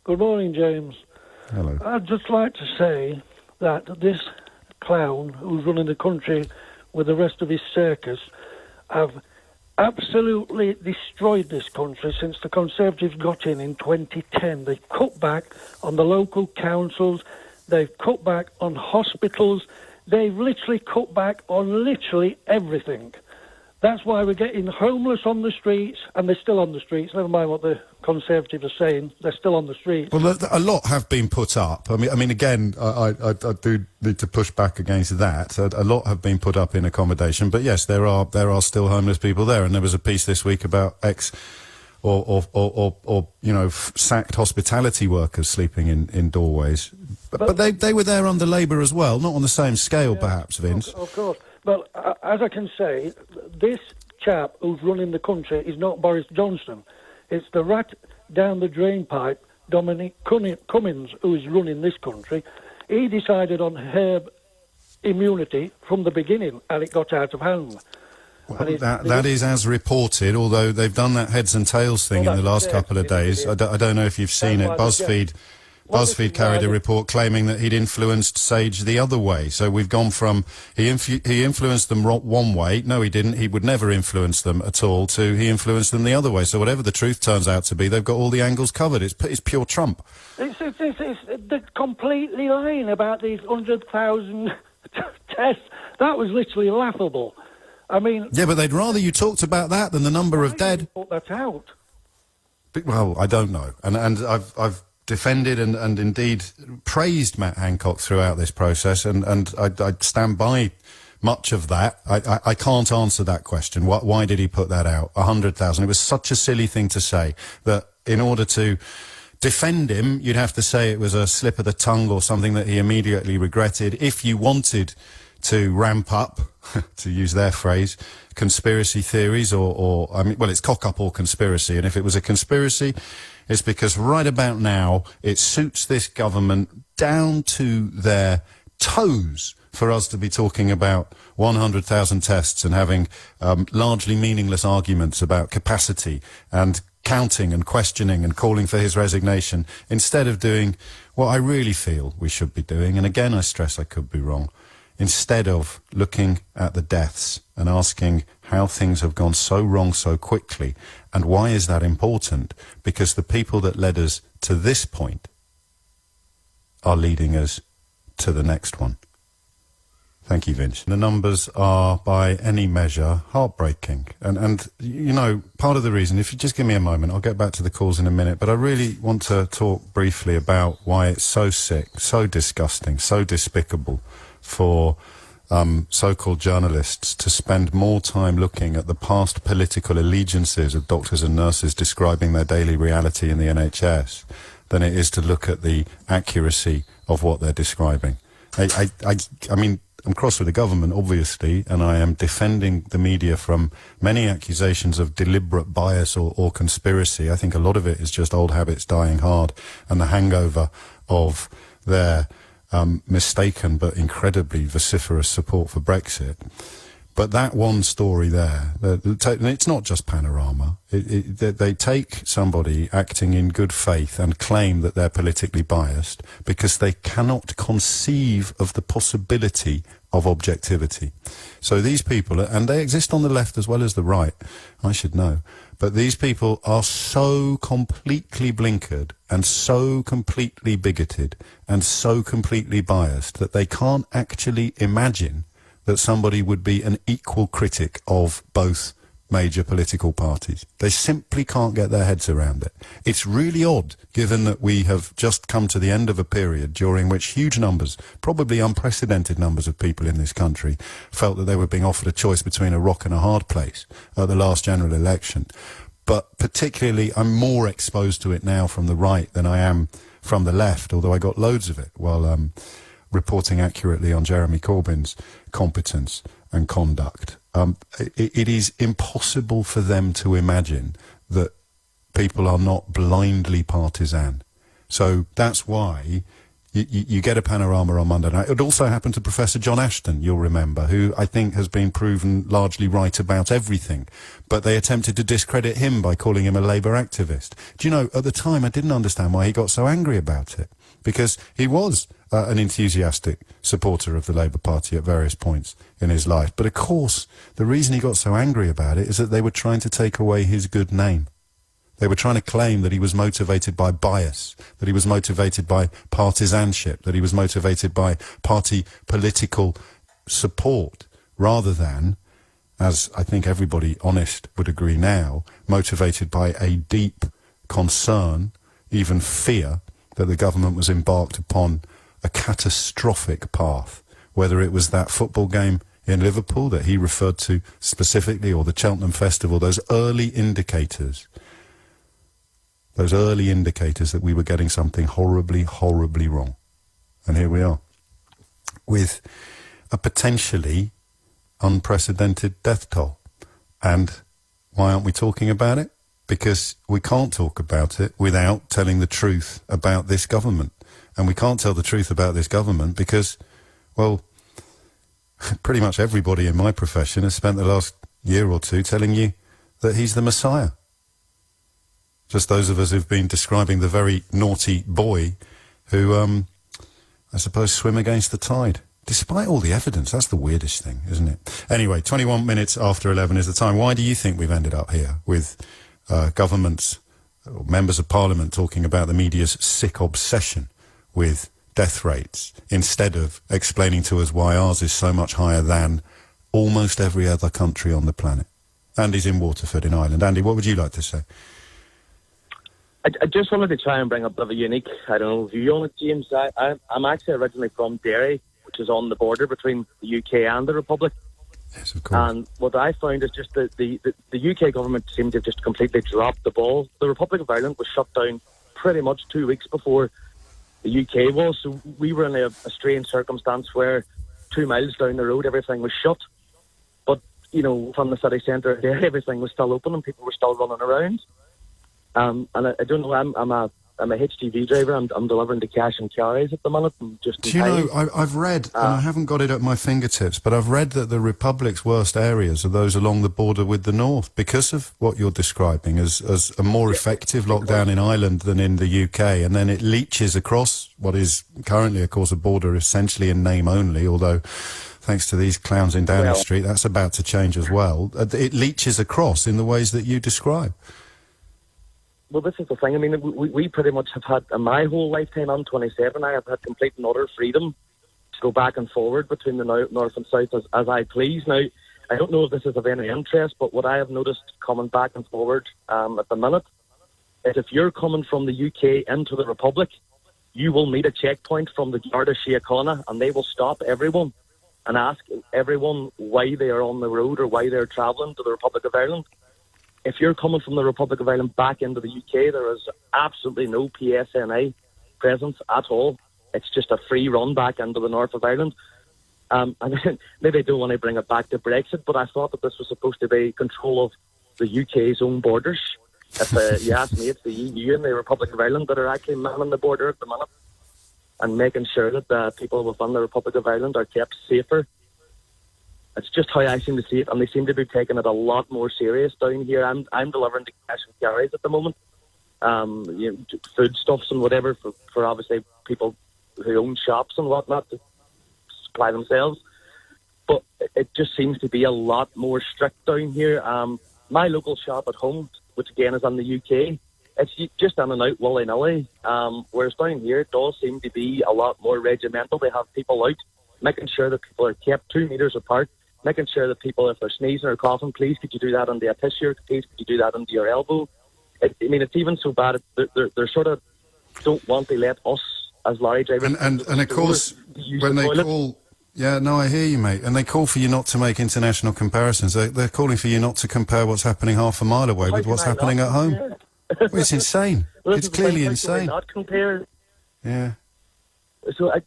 Speaker 13: Good morning, James.
Speaker 2: Hello.
Speaker 13: I'd just like to say that this clown who's running the country with the rest of his circus have absolutely destroyed this country since the Conservatives got in 2010. They've cut back on the local councils, they've cut back on hospitals, they've literally cut back on literally everything. That's why we're getting homeless on the streets, and they're still on the streets. Never mind what the Conservatives are saying, they're still on the streets.
Speaker 2: Well, a lot have been put up. I mean, again, I do need to push back against that. A lot have been put up in accommodation, but yes, there are still homeless people there. And there was a piece this week about sacked hospitality workers sleeping in doorways. But they were there under Labour as well, not on the same scale, perhaps, Vince.
Speaker 13: Of course. Well, as I can say, this chap who's running the country is not Boris Johnson. It's the rat down the drain pipe, Dominic Cummings, who is running this country. He decided on herb immunity from the beginning, and it got out of hand.
Speaker 2: Well, that is as reported, although they've done that heads and tails thing in the last couple of days. I don't know if you've seen it. BuzzFeed carried a report claiming that he'd influenced Sage the other way. So we've gone from he influenced them one way, no he didn't, he would never influence them at all, to he influenced them the other way. So whatever the truth turns out to be, they've got all the angles covered. It's pure Trump.
Speaker 13: They're completely lying about these 100,000 tests. That was literally laughable. I mean...
Speaker 2: Yeah, but they'd rather you talked about that than the number of dead.
Speaker 13: Put that out.
Speaker 2: Well, I don't know. And I've defended and indeed praised Matt Hancock throughout this process, and I stand by much of that. I can't answer that question. Why did he put that out? 100,000. It was such a silly thing to say that in order to defend him, you'd have to say it was a slip of the tongue or something that he immediately regretted. If you wanted to ramp up, to use their phrase, conspiracy theories or I mean, well, it's cock up or conspiracy. And if it was a conspiracy, it's because right about now it suits this government down to their toes for us to be talking about 100,000 tests and having largely meaningless arguments about capacity and counting and questioning and calling for his resignation, instead of doing what I really feel we should be doing. And again, I stress I could be wrong. Instead of looking at the deaths and asking how things have gone so wrong so quickly, and why is that important? Because the people that led us to this point are leading us to the next one. Thank you, Vince. The numbers are, by any measure, heartbreaking. And you know, part of the reason, if you just give me a moment, I'll get back to the calls in a minute, but I really want to talk briefly about why it's so sick, so disgusting, so despicable for so-called journalists to spend more time looking at the past political allegiances of doctors and nurses describing their daily reality in the NHS than it is to look at the accuracy of what they're describing. I mean, I'm cross with the government, obviously, and I am defending the media from many accusations of deliberate bias or conspiracy. I think a lot of it is just old habits dying hard and the hangover of their mistaken but incredibly vociferous support for Brexit. But that one story there, it's not just Panorama. They take somebody acting in good faith and claim that they're politically biased because they cannot conceive of the possibility of objectivity. So these people, and they exist on the left as well as the right, I should know, but these people are so completely blinkered and so completely bigoted and so completely biased that they can't actually imagine that somebody would be an equal critic of both major political parties. They simply can't get their heads around it. It's really odd, given that we have just come to the end of a period during which huge numbers, probably unprecedented numbers of people in this country, felt that they were being offered a choice between a rock and a hard place at the last general election. But particularly, I'm more exposed to it now from the right than I am from the left, although I got loads of it while reporting accurately on Jeremy Corbyn's competence and conduct. It is impossible for them to imagine that people are not blindly partisan. So that's why you get a Panorama on Monday night. It also happened to Professor John Ashton, you'll remember, who I think has been proven largely right about everything. But they attempted to discredit him by calling him a Labour activist. Do you know, at the time I didn't understand why he got so angry about it, because he was an enthusiastic supporter of the Labour Party at various points in his life. But of course, the reason he got so angry about it is that they were trying to take away his good name. They were trying to claim that he was motivated by bias, that he was motivated by partisanship, that he was motivated by party political support, rather than, as I think everybody honest would agree now, motivated by a deep concern, even fear, that the government was embarked upon a catastrophic path, whether it was that football game in Liverpool that he referred to specifically, or the Cheltenham Festival, those early indicators that we were getting something horribly, horribly wrong. And here we are, with a potentially unprecedented death toll. And why aren't we talking about it? Because we can't talk about it without telling the truth about this government. And we can't tell the truth about this government because, well, pretty much everybody in my profession has spent the last year or two telling you that he's the Messiah. Just those of us who've been describing the very naughty boy who, I suppose, swim against the tide. Despite all the evidence, that's the weirdest thing, isn't it? Anyway, 21 minutes after 11 is the time. Why do you think we've ended up here with governments, or members of parliament talking about the media's sick obsession with death rates, instead of explaining to us why ours is so much higher than almost every other country on the planet? Andy's in Waterford in Ireland. Andy, what would you like to say?
Speaker 14: I just wanted to try and bring up a bit of a unique, view on it, James. I'm actually originally from Derry, which is on the border between the UK and the Republic.
Speaker 2: Yes, of course.
Speaker 14: And what I found is just that the UK government seemed to have just completely dropped the ball. The Republic of Ireland was shut down pretty much 2 weeks before the UK was. So we were in a strange circumstance where 2 miles down the road, everything was shut. But, from the city centre there, everything was still open and people were still running around. And I don't know, I'm a HGV driver. I'm delivering the cash and carries at the minute.
Speaker 2: Do you know, I've read, and I haven't got it at my fingertips, but I've read that the Republic's worst areas are those along the border with the North because of what you're describing as a more effective lockdown in Ireland than in the UK, and then it leaches across what is currently, of course, a border essentially in name only, although thanks to these clowns in Downing Street, that's about to change as well. It leaches across in the ways that you describe.
Speaker 14: Well, this is the thing. I mean, we pretty much have had, in my whole lifetime, I'm 27, I have had complete and utter freedom to go back and forward between the north and south as I please. Now, I don't know if this is of any interest, but what I have noticed coming back and forward at the minute is if you're coming from the UK into the Republic, you will meet a checkpoint from the Garda Síochána and they will stop everyone and ask everyone why they are on the road or why they're travelling to the Republic of Ireland. If you're coming from the Republic of Ireland back into the UK, there is absolutely no PSNI presence at all. It's just a free run back into the north of Ireland. And maybe I don't want to bring it back to Brexit, but I thought that this was supposed to be control of the UK's own borders. If you ask me, it's the EU and the Republic of Ireland that are actually manning the border at the minute and making sure that people within the Republic of Ireland are kept safer. It's just how I seem to see it, and they seem to be taking it a lot more serious down here. I'm delivering the cash and carries at the moment, foodstuffs and whatever for obviously people who own shops and whatnot to supply themselves. But it just seems to be a lot more strict down here. My local shop at home, which again is in the UK, it's just in and out willy-nilly. Whereas down here, it does seem to be a lot more regimental. They have people out, making sure that people are kept 2 metres apart, making sure that people, if they're sneezing or coughing, please could you do that under a tissue, please could you do that under your elbow. It's even so bad, they're sort of don't want to let us as lorry drivers...
Speaker 2: And of course, when they call... Yeah, no, I hear you, mate. And they call for you not to make international comparisons. They're calling for you not to compare what's happening half a mile away with what's happening at home. Well, it's insane. It's clearly insane.
Speaker 14: Not compare.
Speaker 2: Yeah.
Speaker 14: So
Speaker 2: I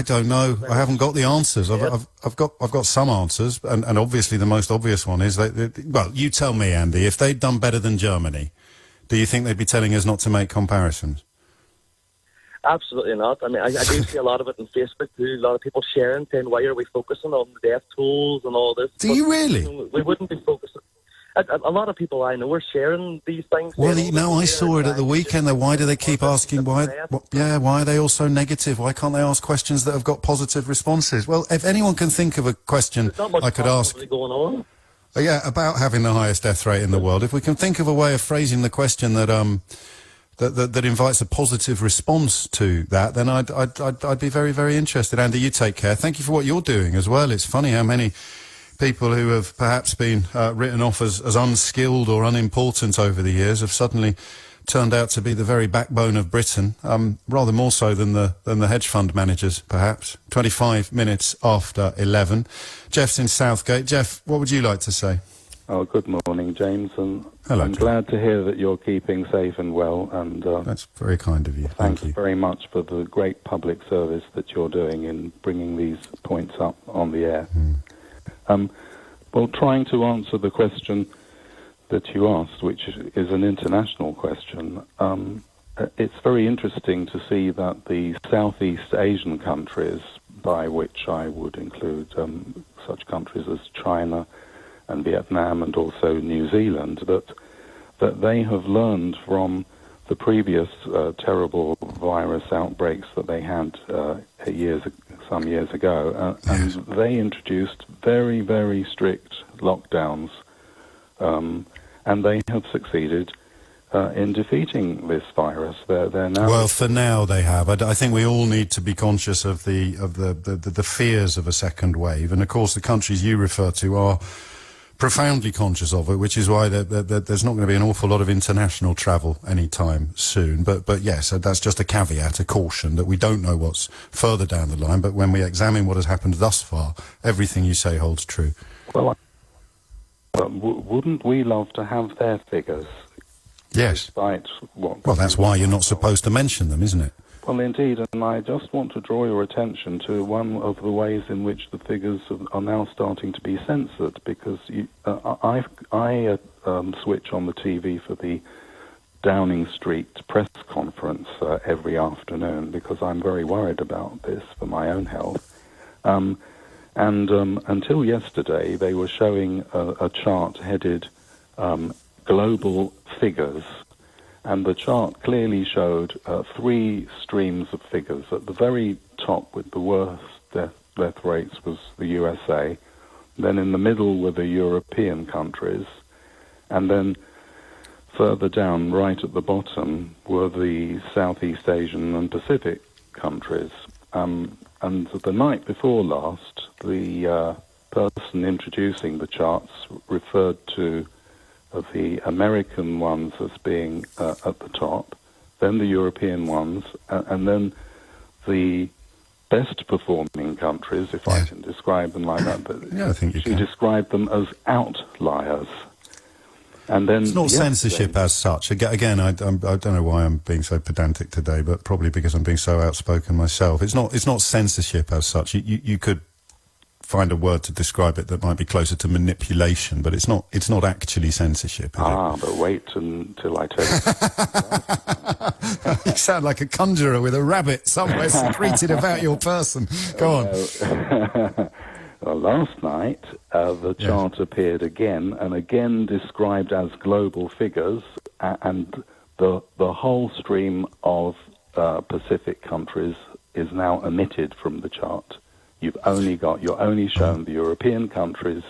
Speaker 2: don't know. I haven't got the answers. I've got some answers, and obviously the most obvious one is that. Well, you tell me, Andy. If they'd done better than Germany, do you think they'd be telling us not to make comparisons?
Speaker 14: Absolutely not. I mean, I do see a lot of it on Facebook too. A lot of people sharing, saying, "Why are we focusing on the death tolls and all this?"
Speaker 2: Do you really?
Speaker 14: We wouldn't be focusing. A lot of people I know are sharing these things.
Speaker 2: Well, I saw it at the weekend. Though, why do they keep asking why? Why are they all so negative? Why can't they ask questions that have got positive responses? Well, if anyone can think of a question I could ask,
Speaker 14: going on.
Speaker 2: About having the highest death rate in the world. If we can think of a way of phrasing the question that that invites a positive response to that, then I'd be very, very interested. Andy, you take care. Thank you for what you're doing as well. It's funny how many people who have perhaps been written off as unskilled or unimportant over the years have suddenly turned out to be the very backbone of Britain, rather more so than the hedge fund managers, perhaps. 25 minutes after 11. Jeff's in Southgate. Jeff, what would you like to say?
Speaker 15: Oh, good morning, James, and
Speaker 2: Hello,
Speaker 15: I'm glad to hear that you're keeping safe and well, and
Speaker 2: that's very kind of you.
Speaker 15: Thanks very much for the great public service that you're doing in bringing these points up on the air. Well, trying to answer the question that you asked, which is an international question, it's very interesting to see that the Southeast Asian countries, by which I would include such countries as China and Vietnam and also New Zealand, that they have learned from the previous terrible virus outbreaks that they had some years ago, and they introduced very, very strict lockdowns, and they have succeeded in defeating this virus. They're now...
Speaker 2: Well, for now they have. I think we all need to be conscious of the fears of a second wave, and of course the countries you refer to are profoundly conscious of it, which is why there's not going to be an awful lot of international travel anytime soon. But yes, that's just a caveat, a caution, that we don't know what's further down the line. But when we examine what has happened thus far, everything you say holds true.
Speaker 15: Well, wouldn't we love to have their figures?
Speaker 2: Yes.
Speaker 15: Despite what...
Speaker 2: Well, that's why you're not supposed to mention them, isn't it?
Speaker 15: Well, indeed, and I just want to draw your attention to one of the ways in which the figures are now starting to be censored, because I switch on the TV for the Downing Street press conference every afternoon, because I'm very worried about this for my own health. And until yesterday, they were showing a chart headed Global Figures, and the chart clearly showed 3 streams of figures. At the very top, with the worst death rates, was the USA. Then in the middle were the European countries. And then further down, right at the bottom, were the Southeast Asian and Pacific countries. And the night before last, the person introducing the charts referred to the American ones as being at the top, then the European ones, and then the best performing countries, if I can describe them like that. But
Speaker 2: I think you
Speaker 15: she
Speaker 2: can.
Speaker 15: described them as outliers. And then
Speaker 2: it's not censorship as such. Again, I don't know why I'm being so pedantic today, but probably because I'm being so outspoken myself. It's not censorship as such. You could find a word to describe it that might be closer to manipulation, but it's not actually censorship, is it?
Speaker 15: But wait until I tell you.
Speaker 2: You sound like a conjurer with a rabbit somewhere secreted about your person. Go on.
Speaker 15: Well, last night, the chart appeared again, and again described as global figures, and the whole stream of Pacific countries is now omitted from the chart. You're only shown the European countries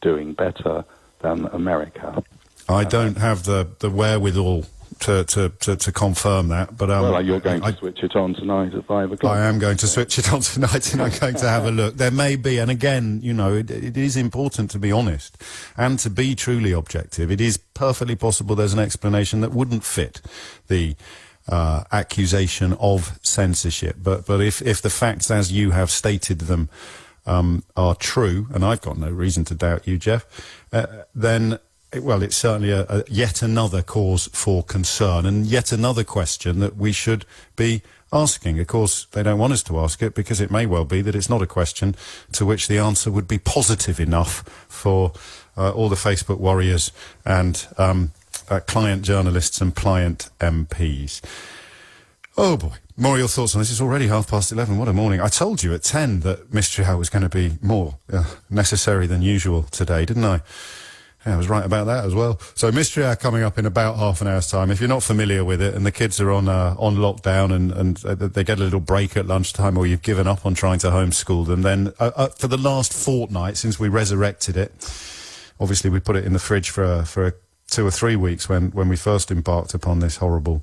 Speaker 15: doing better than America.
Speaker 2: I don't have the wherewithal to confirm that, but
Speaker 15: well, you're going to switch it on tonight at 5 o'clock.
Speaker 2: I am going to switch it on tonight, and I'm going to have a look. There may be, and again, it is important to be honest and to be truly objective. It is perfectly possible there's an explanation that wouldn't fit the accusation of censorship, but if the facts as you have stated them are true, and I've got no reason to doubt you, Jeff, then it's certainly yet another cause for concern and yet another question that we should be asking. Of course, they don't want us to ask it because it may well be that it's not a question to which the answer would be positive enough for all the Facebook warriors and client journalists and pliant MPs. Oh boy, more of your thoughts on this. It's already 11:30. What a morning. I told you at 10 that Mystery Hour was going to be more necessary than usual today, didn't I? Yeah, I was right about that as well. So Mystery Hour coming up in about half an hour's time. If you're not familiar with it and the kids are on lockdown and they get a little break at lunchtime, or you've given up on trying to homeschool them, then for the last fortnight since we resurrected it, obviously we put it in the fridge for 2 or 3 weeks when we first embarked upon this horrible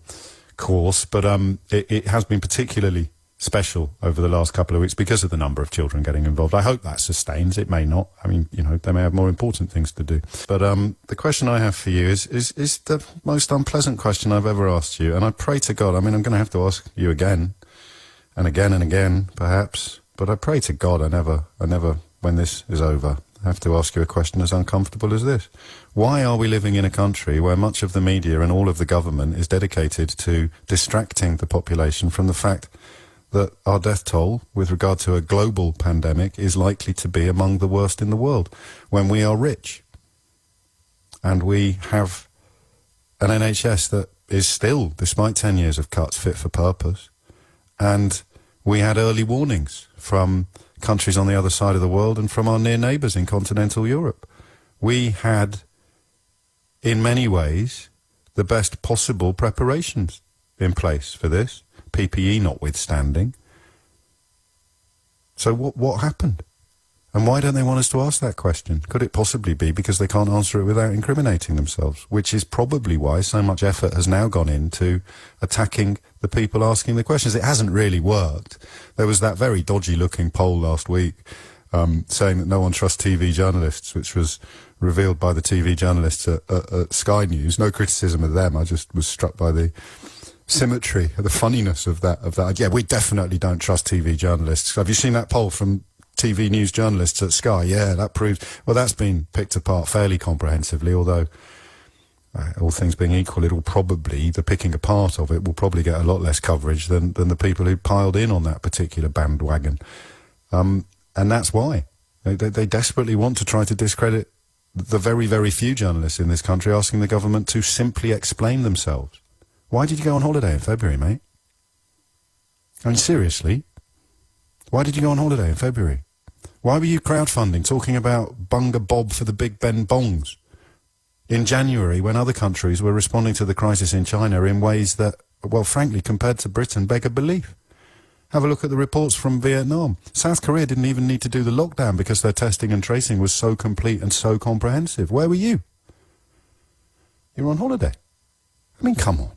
Speaker 2: course, but it has been particularly special over the last couple of weeks because of the number of children getting involved. I hope that sustains. It may not. I mean, they may have more important things to do. But the question I have for you is the most unpleasant question I've ever asked you, and I pray to God, I mean, I'm going to have to ask you again and again and again, perhaps, but I pray to God I never, when this is over, I have to ask you a question as uncomfortable as this. Why are we living in a country where much of the media and all of the government is dedicated to distracting the population from the fact that our death toll with regard to a global pandemic is likely to be among the worst in the world, when we are rich and we have an NHS that is still, despite 10 years of cuts, fit for purpose, and we had early warnings from countries on the other side of the world and from our near neighbours in continental Europe. We had, in many ways, the best possible preparations in place for this, PPE notwithstanding. So what happened? And why don't they want us to ask that question? Could it possibly be because they can't answer it without incriminating themselves? Which is probably why so much effort has now gone into attacking the people asking the questions. It hasn't really worked. There was that very dodgy-looking poll last week saying that no one trusts TV journalists, which was revealed by the TV journalists at Sky News. No criticism of them. I just was struck by the symmetry, the funniness of that. Yeah, we definitely don't trust TV journalists. Have you seen that poll from TV news journalists at Sky? Yeah, that proves... Well, that's been picked apart fairly comprehensively, although all things being equal, it'll probably, the picking apart of it will probably get a lot less coverage than the people who piled in on that particular bandwagon. And that's why. They desperately want to try to discredit the very, very few journalists in this country asking the government to simply explain themselves. Why did you go on holiday in February, mate? I mean, seriously? Why did you go on holiday in February? Why were you crowdfunding, talking about Bunga Bob for the Big Ben bongs in January when other countries were responding to the crisis in China in ways that, well, frankly, compared to Britain, beg a belief? Have a look at the reports from Vietnam. South Korea didn't even need to do the lockdown because their testing and tracing was so complete and so comprehensive. Where were you? You were on holiday. I mean, come on.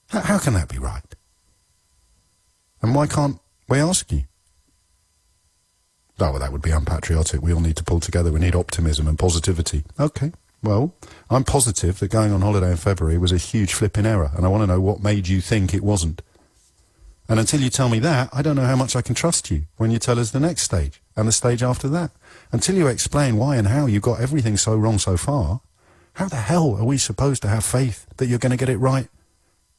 Speaker 2: How can that be right? And why can't we ask you? Oh, well, that would be unpatriotic. We all need to pull together. We need optimism and positivity. Okay, well, I'm positive that going on holiday in February was a huge flipping error, and I want to know what made you think it wasn't. And until you tell me that, I don't know how much I can trust you when you tell us the next stage and the stage after that. Until you explain why and how you got everything so wrong so far, how the hell are we supposed to have faith that you're going to get it right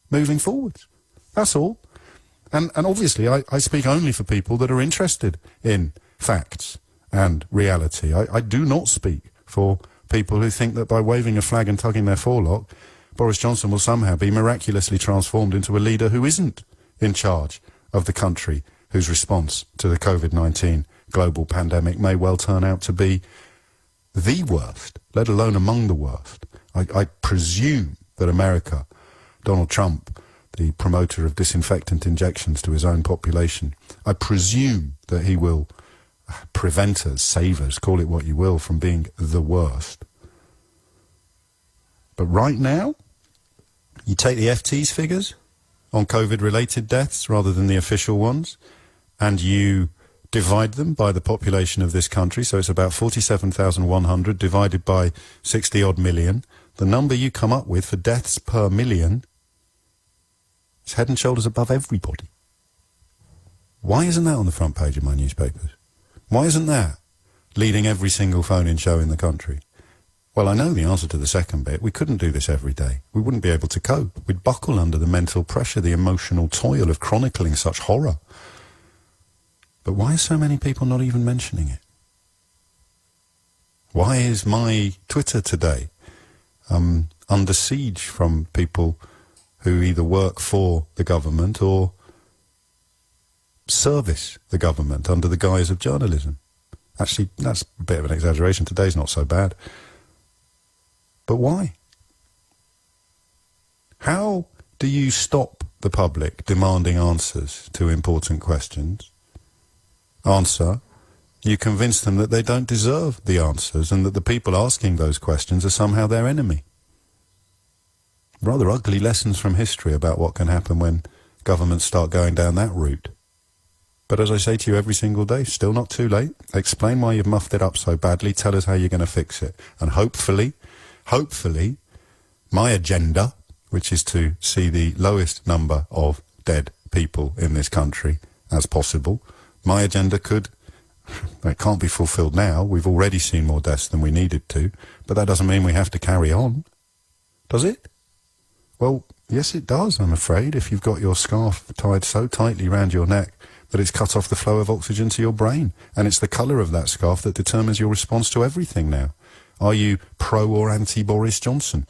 Speaker 2: moving forwards? That's all. And obviously, I speak only for people that are interested in facts and reality. I do not speak for people who think that by waving a flag and tugging their forelock, Boris Johnson will somehow be miraculously transformed into a leader who isn't in charge of the country, whose response to the COVID-19 global pandemic may well turn out to be the worst, let alone among the worst. I presume that America, Donald Trump, the promoter of disinfectant injections to his own population, I presume that he will prevent us, save us, call it what you will, from being the worst. But right now, you take the FT's figures on COVID-related deaths rather than the official ones, and you divide them by the population of this country, so it's about 47,100 divided by 60-odd million. The number you come up with for deaths per million is head and shoulders above everybody. Why isn't that on the front page of my newspapers? Why isn't that leading every single phone-in show in the country? Well, I know the answer to the second bit. We couldn't do this every day. We wouldn't be able to cope. We'd buckle under the mental pressure, the emotional toil of chronicling such horror. But why are so many people not even mentioning it? Why is my Twitter today under siege from people who either work for the government or service the government under the guise of journalism? Actually, that's a bit of an exaggeration. Today's not so bad. But why? How do you stop the public demanding answers to important questions? Answer, you convince them that they don't deserve the answers and that the people asking those questions are somehow their enemy. Rather ugly lessons from history about what can happen when governments start going down that route. But as I say to you every single day, still not too late. Explain why you've muffed it up so badly. Tell us how you're going to fix it. And hopefully, my agenda, which is to see the lowest number of dead people in this country as possible, my agenda could It can't be fulfilled now. We've already seen more deaths than we needed to, but that doesn't mean we have to carry on, does it? Well, yes, it does, I'm afraid, if you've got your scarf tied so tightly round your neck that it's cut off the flow of oxygen to your brain. And it's the colour of that scarf that determines your response to everything now. Are you pro or anti-Boris Johnson?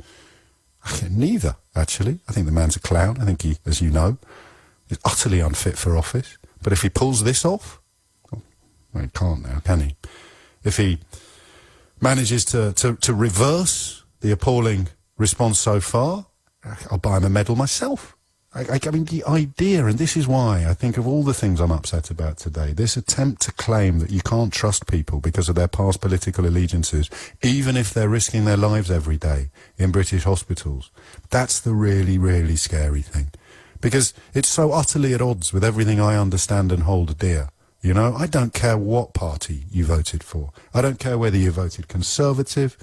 Speaker 2: Neither, actually. I think the man's a clown. I think he, as you know, is utterly unfit for office. But if he pulls this off, well, he can't now, can he? If he manages to reverse the appalling response so far, I'll buy him a medal myself. I mean, the idea, and this is why I think of all the things I'm upset about today, this attempt to claim that you can't trust people because of their past political allegiances, even if they're risking their lives every day in British hospitals, that's the really, really scary thing. Because it's so utterly at odds with everything I understand and hold dear. You know, I don't care what party you voted for. I don't care whether you voted Conservative,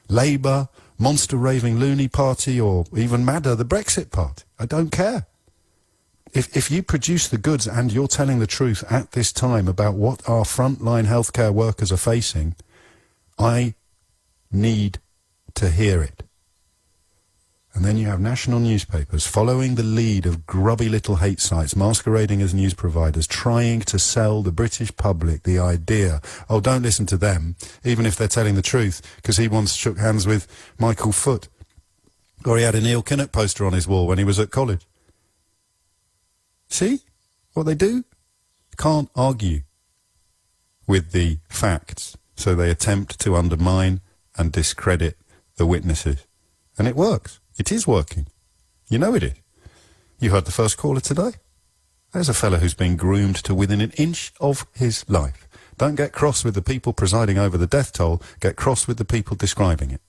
Speaker 2: Labour, Monster Raving Loony Party, or even madder, the Brexit Party. I don't care. If you produce the goods and you're telling the truth at this time about what our frontline healthcare workers are facing, I need to hear it. And then you have national newspapers following the lead of grubby little hate sites masquerading as news providers, trying to sell the British public the idea, oh, don't listen to them, even if they're telling the truth, because he once shook hands with Michael Foot, or he had a Neil Kinnock poster on his wall when he was at college. See what they do? Can't argue with the facts, so they attempt to undermine and discredit the witnesses. And it works. It is working. You know it is. You heard the first caller today. There's a fella who's been groomed to within an inch of his life. Don't get cross with the people presiding over the death toll. Get cross with the people describing it.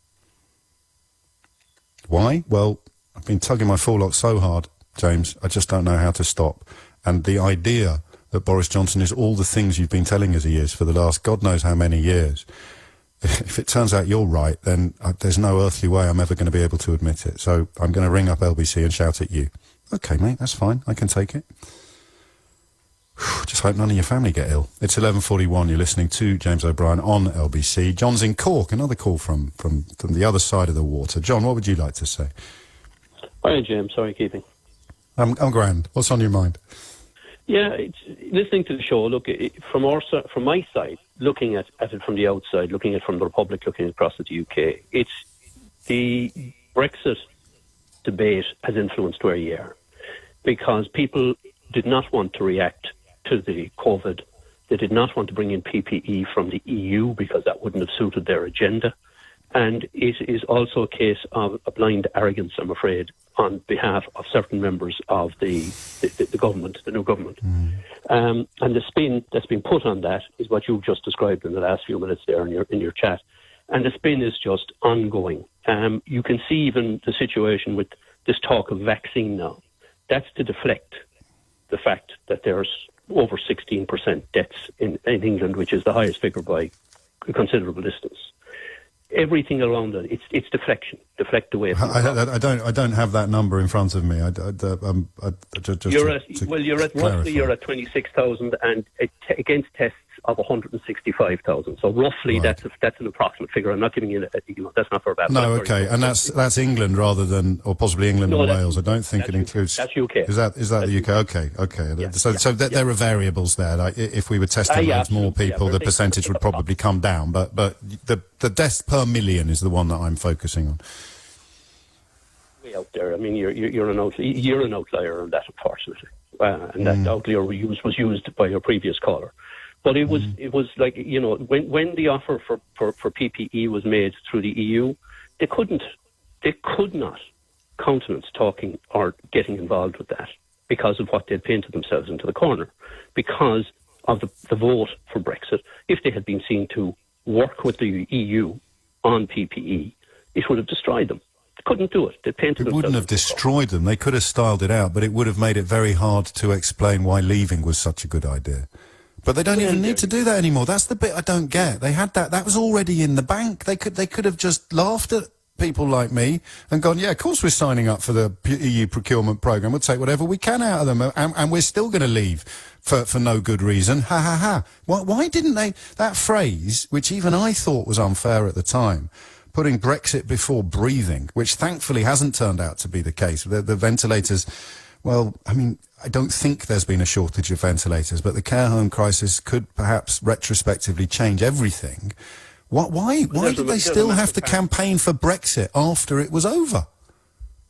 Speaker 2: Why? Well, I've been tugging my forelock so hard, James, I just don't know how to stop. And the idea that Boris Johnson is all the things you've been telling us he is for the last God knows how many years, if it turns out you're right, then there's no earthly way I'm ever going to be able to admit it. So I'm going to ring up LBC and shout at you. Okay, mate, that's fine. I can take it. Just hope none of your family get ill. It's 11:41. You're listening to James O'Brien on LBC. John's in Cork. Another call from the other side of the water. John, what would you like to say?
Speaker 16: Hi, James. How are you keeping?
Speaker 2: I'm grand. What's on your mind?
Speaker 16: Yeah, listening to the show, look, from my side, looking at it from the outside, looking at it from the Republic, looking across at the UK, it's the Brexit debate has influenced where you are, because people did not want to react to the COVID. They did not want to bring in PPE from the EU because that wouldn't have suited their agenda. And it is also a case of a blind arrogance, I'm afraid, on behalf of certain members of the government, the new government. And the spin that's been put on that is what you've just described in the last few minutes there in your chat. And the spin is just ongoing. You can see even the situation with this talk of vaccine now. That's to deflect the fact that there's over 16% deaths in England, which is the highest figure by a considerable distance. Everything around it, it's deflection. Deflect away from
Speaker 2: I don't have that number in front of me.
Speaker 16: You're at 26,000 and against tests of 165,000. So roughly that's an approximate figure. I'm not giving you that's not for about.
Speaker 2: No, okay, and that's England rather than, or possibly England and Wales. I don't think it includes.
Speaker 16: That's UK.
Speaker 2: Is that the UK? Okay. Yeah, so there are variables there. Like, if we were testing loads more people, the percentage would probably come down. But the deaths per million is the one that I'm focusing on.
Speaker 16: Way out there. I mean, you're an outlier on that, unfortunately, and that outlier was used by your previous caller. But it was like, when the offer for PPE was made through the EU, they could not countenance talking or getting involved with that because of what they'd painted themselves into the corner, because of the vote for Brexit. If they had been seen to work with the EU on PPE, it would have destroyed them. They couldn't do it. They painted themselves. It
Speaker 2: wouldn't have destroyed them. They could have styled it out, but it would have made it very hard to explain why leaving was such a good idea. But they don't even need to do that anymore. That's the bit I don't get. They had that was already in the bank. They could have just laughed at people like me and gone, yeah, of course we're signing up for the EU procurement programme. We'll take whatever we can out of them, and we're still going to leave for no good reason. Ha ha ha. Why didn't they? That phrase, which even I thought was unfair at the time, putting Brexit before breathing, which thankfully hasn't turned out to be the case. The ventilators, well, I mean, I don't think there's been a shortage of ventilators, but the care home crisis could perhaps retrospectively change everything. Why did they still have to campaign for Brexit after it was over?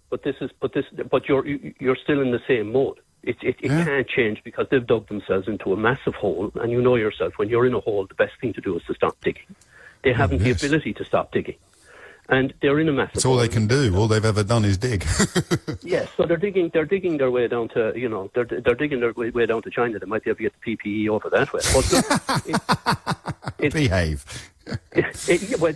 Speaker 16: But you're still in the same mode. It can't change because they've dug themselves into a massive hole, and you know yourself, when you're in a hole, the best thing to do is to stop digging. They haven't the ability to stop digging. And they're in a massive hole.
Speaker 2: That's all they can do. All they've ever done is dig.
Speaker 16: Yes, so they're digging their way down to, they're digging their way down to China. They might be able to get the PPE over that way. But
Speaker 2: behave.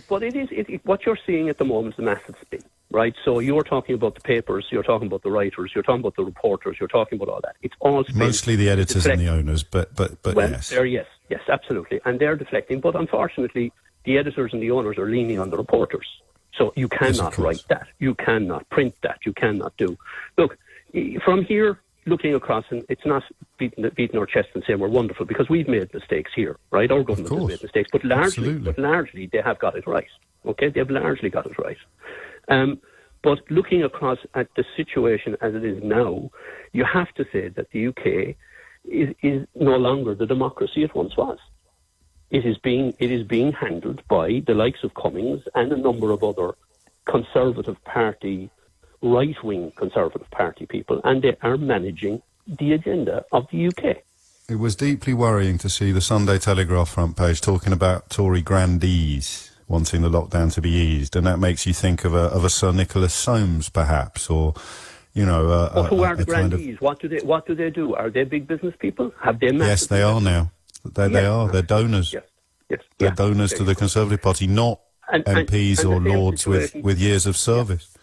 Speaker 16: But it is what you're seeing at the moment is a massive spin. Right, so you're talking about the papers, you're talking about the writers, you're talking about the reporters, you're talking about all that. It's all
Speaker 2: mostly the editors and the owners, but
Speaker 16: well,
Speaker 2: yes.
Speaker 16: Yes, absolutely, and they're deflecting. But unfortunately, the editors and the owners are leaning on the reporters. So you cannot write that, you cannot print that, you cannot do. Look, from here, looking across, and it's not beating our chest and saying we're wonderful, because we've made mistakes here, right? Our government has made mistakes, but largely they have got it right. Okay, they've largely got it right. But looking across at the situation as it is now, you have to say that the UK is no longer the democracy it once was. It is being handled by the likes of Cummings and a number of other Conservative Party, right-wing Conservative Party people, and they are managing the agenda of the UK.
Speaker 2: It was deeply worrying to see the Sunday Telegraph front page talking about Tory grandees wanting the lockdown to be eased, and that makes you think of a Sir Nicholas Soames, perhaps, or
Speaker 16: But who are the grandees? What do they do? Are they big business people? Have they?
Speaker 2: Yes, they are now. They are. They're donors.
Speaker 16: Yes.
Speaker 2: They're donors to the Conservative Party, not MPs or lords with years of service.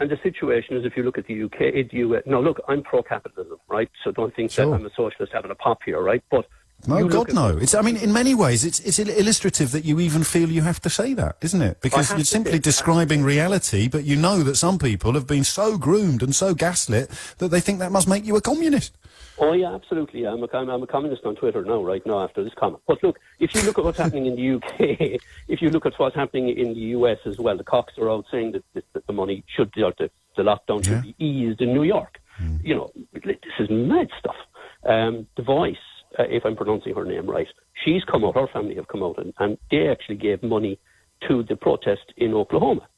Speaker 16: And the situation is, if you look at the UK, now look, I'm pro-capitalism, right? So don't think that I'm a socialist having a pop here, right? But
Speaker 2: no, God, no. I mean, in many ways, it's illustrative that you even feel you have to say that, isn't it? Because you're simply describing reality, but you know that some people have been so groomed and so gaslit that they think that must make you a communist.
Speaker 16: Oh, yeah, absolutely. I'm a communist on Twitter right now after this comment. But look, if you look at what's happening in the UK, if you look at what's happening in the US as well, the Cox are out saying that the money should, the lockdown should be eased in New York. This is mad stuff. The Voice, if I'm pronouncing her name right, she's come out, her family have come out, and they actually gave money to the protest in Oklahoma.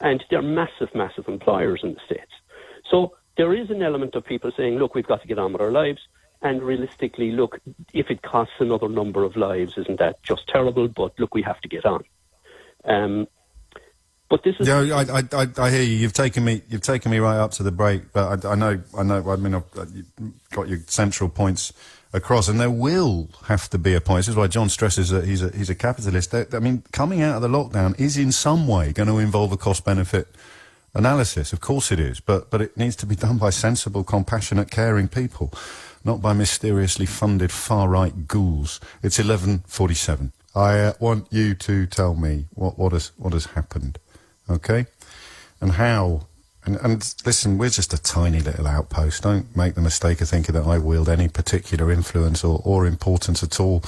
Speaker 16: And they're massive, massive employers in the States. So there is an element of people saying, look, we've got to get on with our lives. And realistically, look, if it costs another number of lives, isn't that just terrible? But look, we have to get on. But this is...
Speaker 2: Yeah, I hear you. You've taken me right up to the break. But I know. I mean, you've got your central points across, and there will have to be a point. This is why John stresses that he's a capitalist. I mean, coming out of the lockdown is in some way going to involve a cost-benefit analysis. Of course it is, but it needs to be done by sensible, compassionate, caring people, not by mysteriously funded far-right ghouls. It's 11:47. I want you to tell me what has happened, okay, and how. And listen, we're just a tiny little outpost. Don't make the mistake of thinking that I wield any particular influence or importance at all.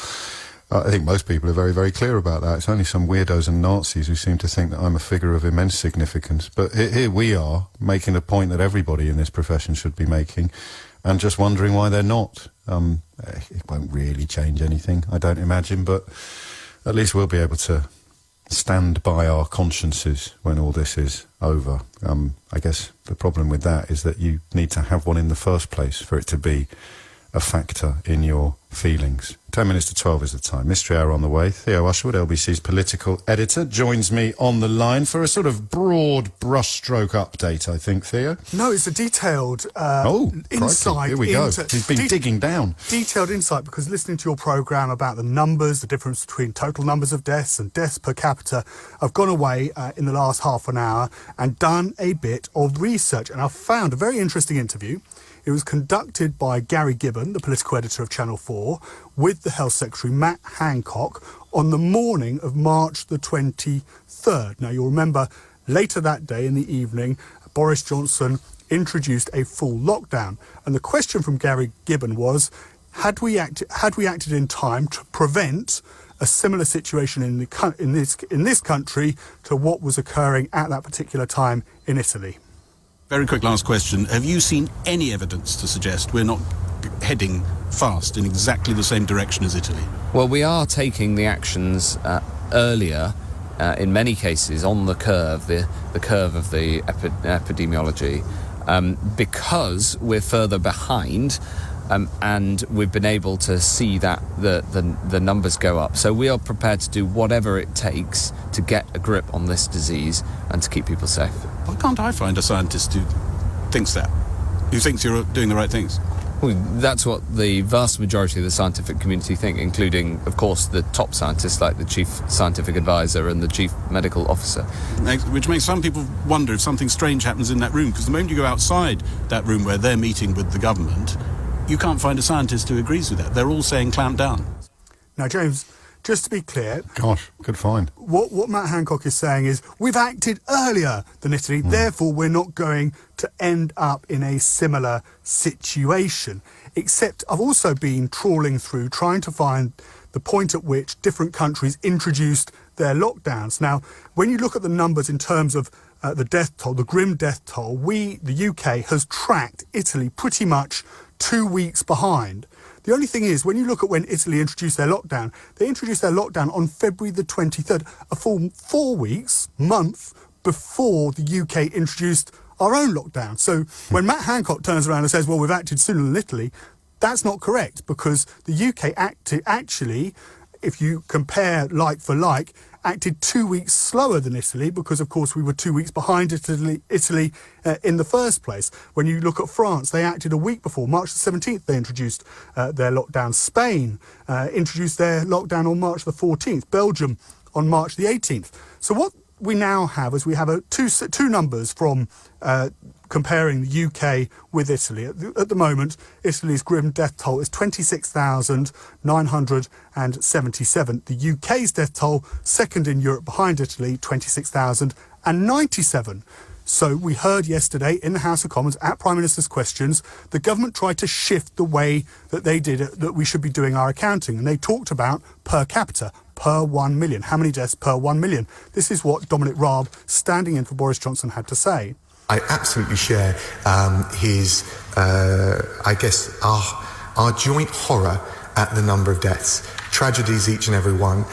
Speaker 2: I think most people are very, very clear about that. It's only some weirdos and Nazis who seem to think that I'm a figure of immense significance. But here we are, making the point that everybody in this profession should be making, and just wondering why they're not. It won't really change anything, I don't imagine, but at least we'll be able to stand by our consciences when all this is over. I guess the problem with that is that you need to have one in the first place for it to be a factor in your feelings. 10 minutes to 12 is the time. Mystery Hour on the way. Theo Usherwood, LBC's political editor, joins me on the line for a sort of broad brushstroke update, I think, Theo.
Speaker 17: No, it's a detailed insight.
Speaker 2: Here we go. He's been digging down.
Speaker 17: Detailed insight, because listening to your programme about the numbers, the difference between total numbers of deaths and deaths per capita, I've gone away in the last half an hour and done a bit of research, and I've found a very interesting interview. It was conducted by Gary Gibbon, the political editor of Channel 4, with the Health Secretary, Matt Hancock, on the morning of March the 23rd. Now, you'll remember later that day in the evening, Boris Johnson introduced a full lockdown. And the question from Gary Gibbon was, had we acted in time to prevent a similar situation in this country to what was occurring at that particular time in Italy?
Speaker 18: Very quick last question. Have you seen any evidence to suggest we're not heading fast in exactly the same direction as Italy?
Speaker 19: Well, we are taking the actions earlier, in many cases, on the curve, the curve of the epidemiology, because we're further behind, and we've been able to see that the numbers go up. So we are prepared to do whatever it takes to get a grip on this disease and to keep people safe.
Speaker 18: Why can't I find a scientist who thinks that? Who thinks you're doing the right things?
Speaker 19: Well, that's what the vast majority of the scientific community think, including, of course, the top scientists like the chief scientific advisor and the chief medical officer.
Speaker 18: Which makes some people wonder if something strange happens in that room, because the moment you go outside that room where they're meeting with the government, you can't find a scientist who agrees with that. They're all saying clamp down.
Speaker 17: Now, James, just to be clear...
Speaker 2: Gosh, good find.
Speaker 17: What Matt Hancock is saying is, we've acted earlier than Italy, therefore we're not going to end up in a similar situation. Except I've also been trawling through, trying to find the point at which different countries introduced their lockdowns. Now, when you look at the numbers in terms of the death toll, the grim death toll, the UK, has tracked Italy pretty much 2 weeks behind. The only thing is, when you look at when Italy introduced their lockdown, they introduced their lockdown on February the 23rd, a full 4 weeks, month, before the UK introduced our own lockdown. So when Matt Hancock turns around and says, well, we've acted sooner than Italy, that's not correct, because the UK actually, if you compare like for like, acted 2 weeks slower than Italy, because of course we were 2 weeks behind Italy in the first place. When you look at France, they acted a week before. March the 17th they introduced their lockdown. Spain introduced their lockdown on March the 14th. Belgium on March the 18th. So what we now have is we have two numbers from comparing the UK with Italy. At the moment, Italy's grim death toll is 26,977. The UK's death toll, second in Europe behind Italy, 26,097. So we heard yesterday in the House of Commons at Prime Minister's questions, the government tried to shift the way that they did it, that we should be doing our accounting. And they talked about per capita, per 1 million. How many deaths per 1 million? This is what Dominic Raab, standing in for Boris Johnson, had to say.
Speaker 20: I absolutely share his, I guess, our joint horror at the number of deaths. Tragedies, each and every one.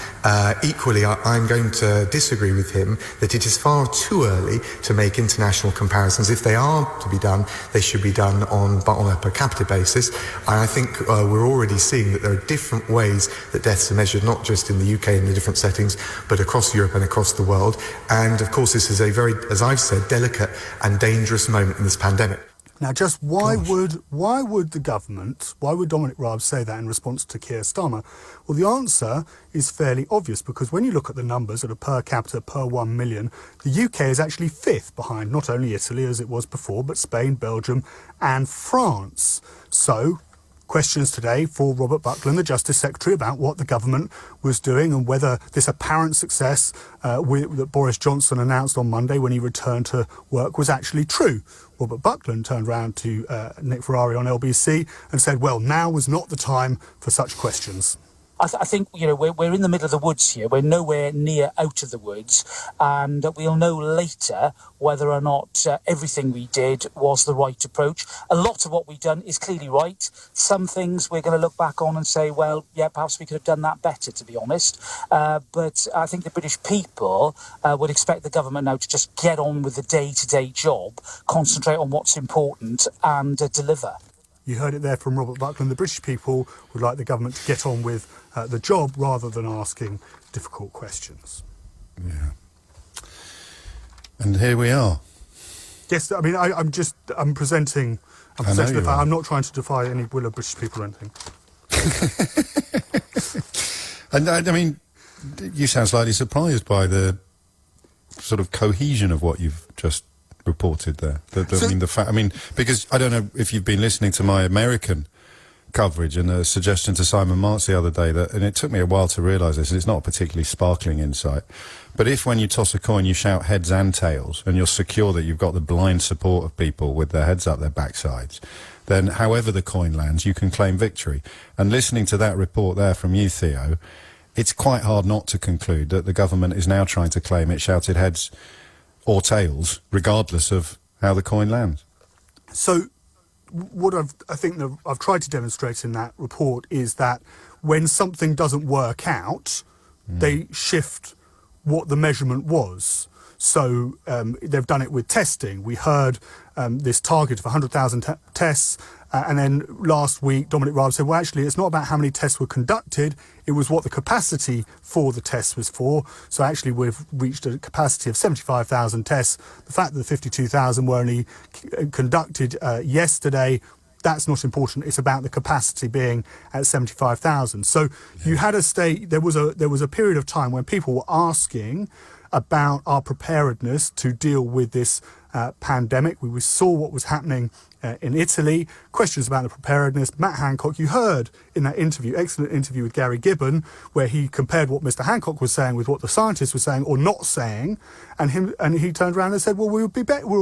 Speaker 20: Equally, I'm going to disagree with him that it is far too early to make international comparisons. If they are to be done, they should be done on a per capita basis. And I think we're already seeing that there are different ways that deaths are measured, not just in the UK in the different settings, but across Europe and across the world. And of course, this is a very, as I've said, delicate and dangerous moment in this pandemic.
Speaker 17: Now, just why would the government, why would Dominic Raab say that in response to Keir Starmer? Well, the answer is fairly obvious, because when you look at the numbers at a per capita per 1 million, the UK is actually fifth behind not only Italy as it was before, but Spain, Belgium and France. So, questions today for Robert Buckland, the Justice Secretary, about what the government was doing and whether this apparent success that Boris Johnson announced on Monday when he returned to work was actually true. Robert Buckland turned around to Nick Ferrari on LBC and said, well, now was not the time for such questions.
Speaker 21: I think, we're in the middle of the woods here. We're nowhere near out of the woods, and we'll know later whether or not everything we did was the right approach. A lot of what we've done is clearly right. Some things we're going to look back on and say, well, yeah, perhaps we could have done that better, to be honest. But I think the British people would expect the government now to just get on with the day-to-day job, concentrate on what's important and deliver.
Speaker 17: You heard it there from Robert Buckland. The British people would like the government to get on with the job rather than asking difficult questions.
Speaker 2: Yeah. And here we are.
Speaker 17: Yes, I mean, I'm presenting the fact. I'm not trying to defy any will of British people or anything.
Speaker 2: And I mean, you sound slightly surprised by the sort of cohesion of what you've just reported there. Because I don't know if you've been listening to my American coverage and a suggestion to Simon Marks the other day, and it took me a while to realise this, and it's not a particularly sparkling insight, but if when you toss a coin you shout heads and tails and you're secure that you've got the blind support of people with their heads up their backsides, then however the coin lands, you can claim victory. And listening to that report there from you, Theo, it's quite hard not to conclude that the government is now trying to claim it shouted heads or tails, regardless of how the coin lands.
Speaker 17: So what I've tried to demonstrate in that report is that when something doesn't work out, they shift what the measurement was. So they've done it with testing. We heard this target of 100,000 tests, and then last week Dominic Raab said, well, actually, it's not about how many tests were conducted, it was what the capacity for the tests was for. So actually we've reached a capacity of 75,000 tests. The fact that the 52,000 were only conducted yesterday, that's not important. It's about the capacity being at 75,000. So you had there was a period of time when people were asking about our preparedness to deal with this pandemic. We saw what was happening in Italy, questions about the preparedness. Matt Hancock, you heard in that interview, excellent interview with Gary Gibbon, where he compared what Mr. Hancock was saying with what the scientists were saying or not saying, and he turned around and said, well, we'll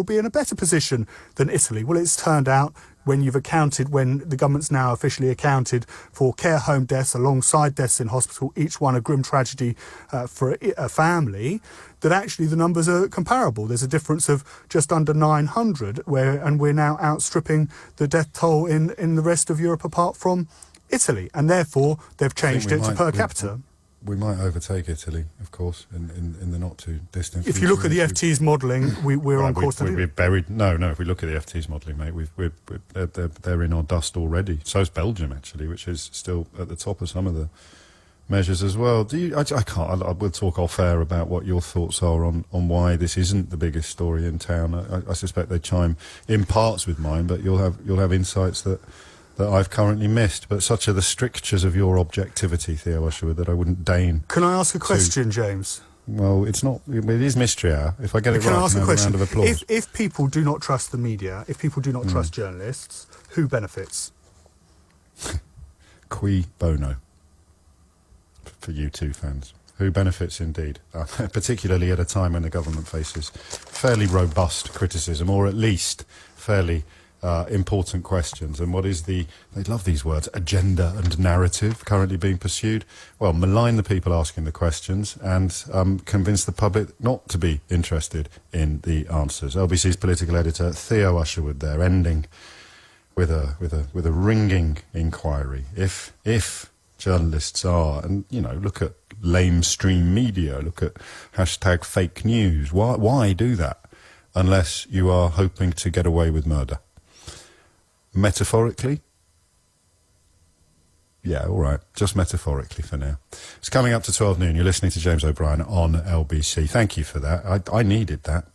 Speaker 17: be in a better position than Italy. Well, it's turned out when the government's now officially accounted for care home deaths alongside deaths in hospital, each one a grim tragedy for a family, that actually the numbers are comparable. There's a difference of just under 900, and we're now outstripping the death toll in the rest of Europe apart from Italy, and therefore they've changed it to per capita.
Speaker 2: We might overtake Italy, of course, in the not too distant future.
Speaker 17: If you look at the FT's modelling, we're on course to do.
Speaker 2: We're buried. No. If we look at the FT's modelling, mate, they're in our dust already. So is Belgium, actually, which is still at the top of some of the measures as well. I can't. We'll talk off air about what your thoughts are on why this isn't the biggest story in town. I suspect they chime in parts with mine, but you'll have insights that I've currently missed, but such are the strictures of your objectivity, Theo Usherwood, that I wouldn't deign.
Speaker 17: Can I ask a question, James?
Speaker 2: Well, it's not. It is mystery hour. If I get it right,
Speaker 17: can I ask a question?
Speaker 2: Round of applause.
Speaker 17: If people do not trust the media, if people do not trust journalists, who benefits?
Speaker 2: Cui bono. For U2 fans. Who benefits indeed, particularly at a time when the government faces fairly robust criticism, or at least fairly important questions. And what is they love these words, agenda and narrative currently being pursued? Well, malign the people asking the questions and convince the public not to be interested in the answers. LBC's political editor Theo Usherwood there, ending with a ringing inquiry. If journalists are, and look at lamestream media, look at hashtag fake news. Why do that unless you are hoping to get away with murder? Metaphorically? Yeah, all right. Just metaphorically for now. It's coming up to 12 noon. You're listening to James O'Brien on LBC. Thank you for that. I needed that.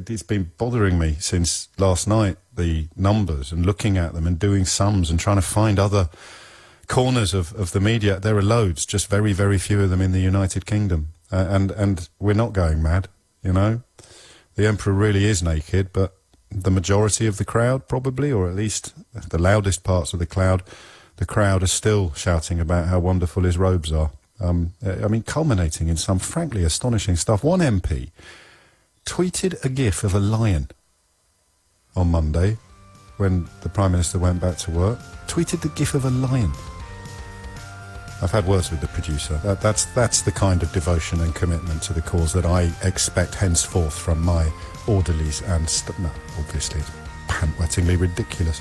Speaker 2: It's been bothering me since last night, the numbers, and looking at them and doing sums and trying to find other corners of the media. There are loads, just very, very few of them in the United Kingdom. And we're not going mad, The Emperor really is naked, but the majority of the crowd, probably, or at least the loudest parts of the crowd are still shouting about how wonderful his robes are. Culminating in some frankly astonishing stuff. One MP tweeted a gif of a lion on Monday when the Prime Minister went back to work. Tweeted the gif of a lion. I've had words with the producer. That's the kind of devotion and commitment to the cause that I expect henceforth from my orderlies and... No, obviously it's pant-wettingly ridiculous.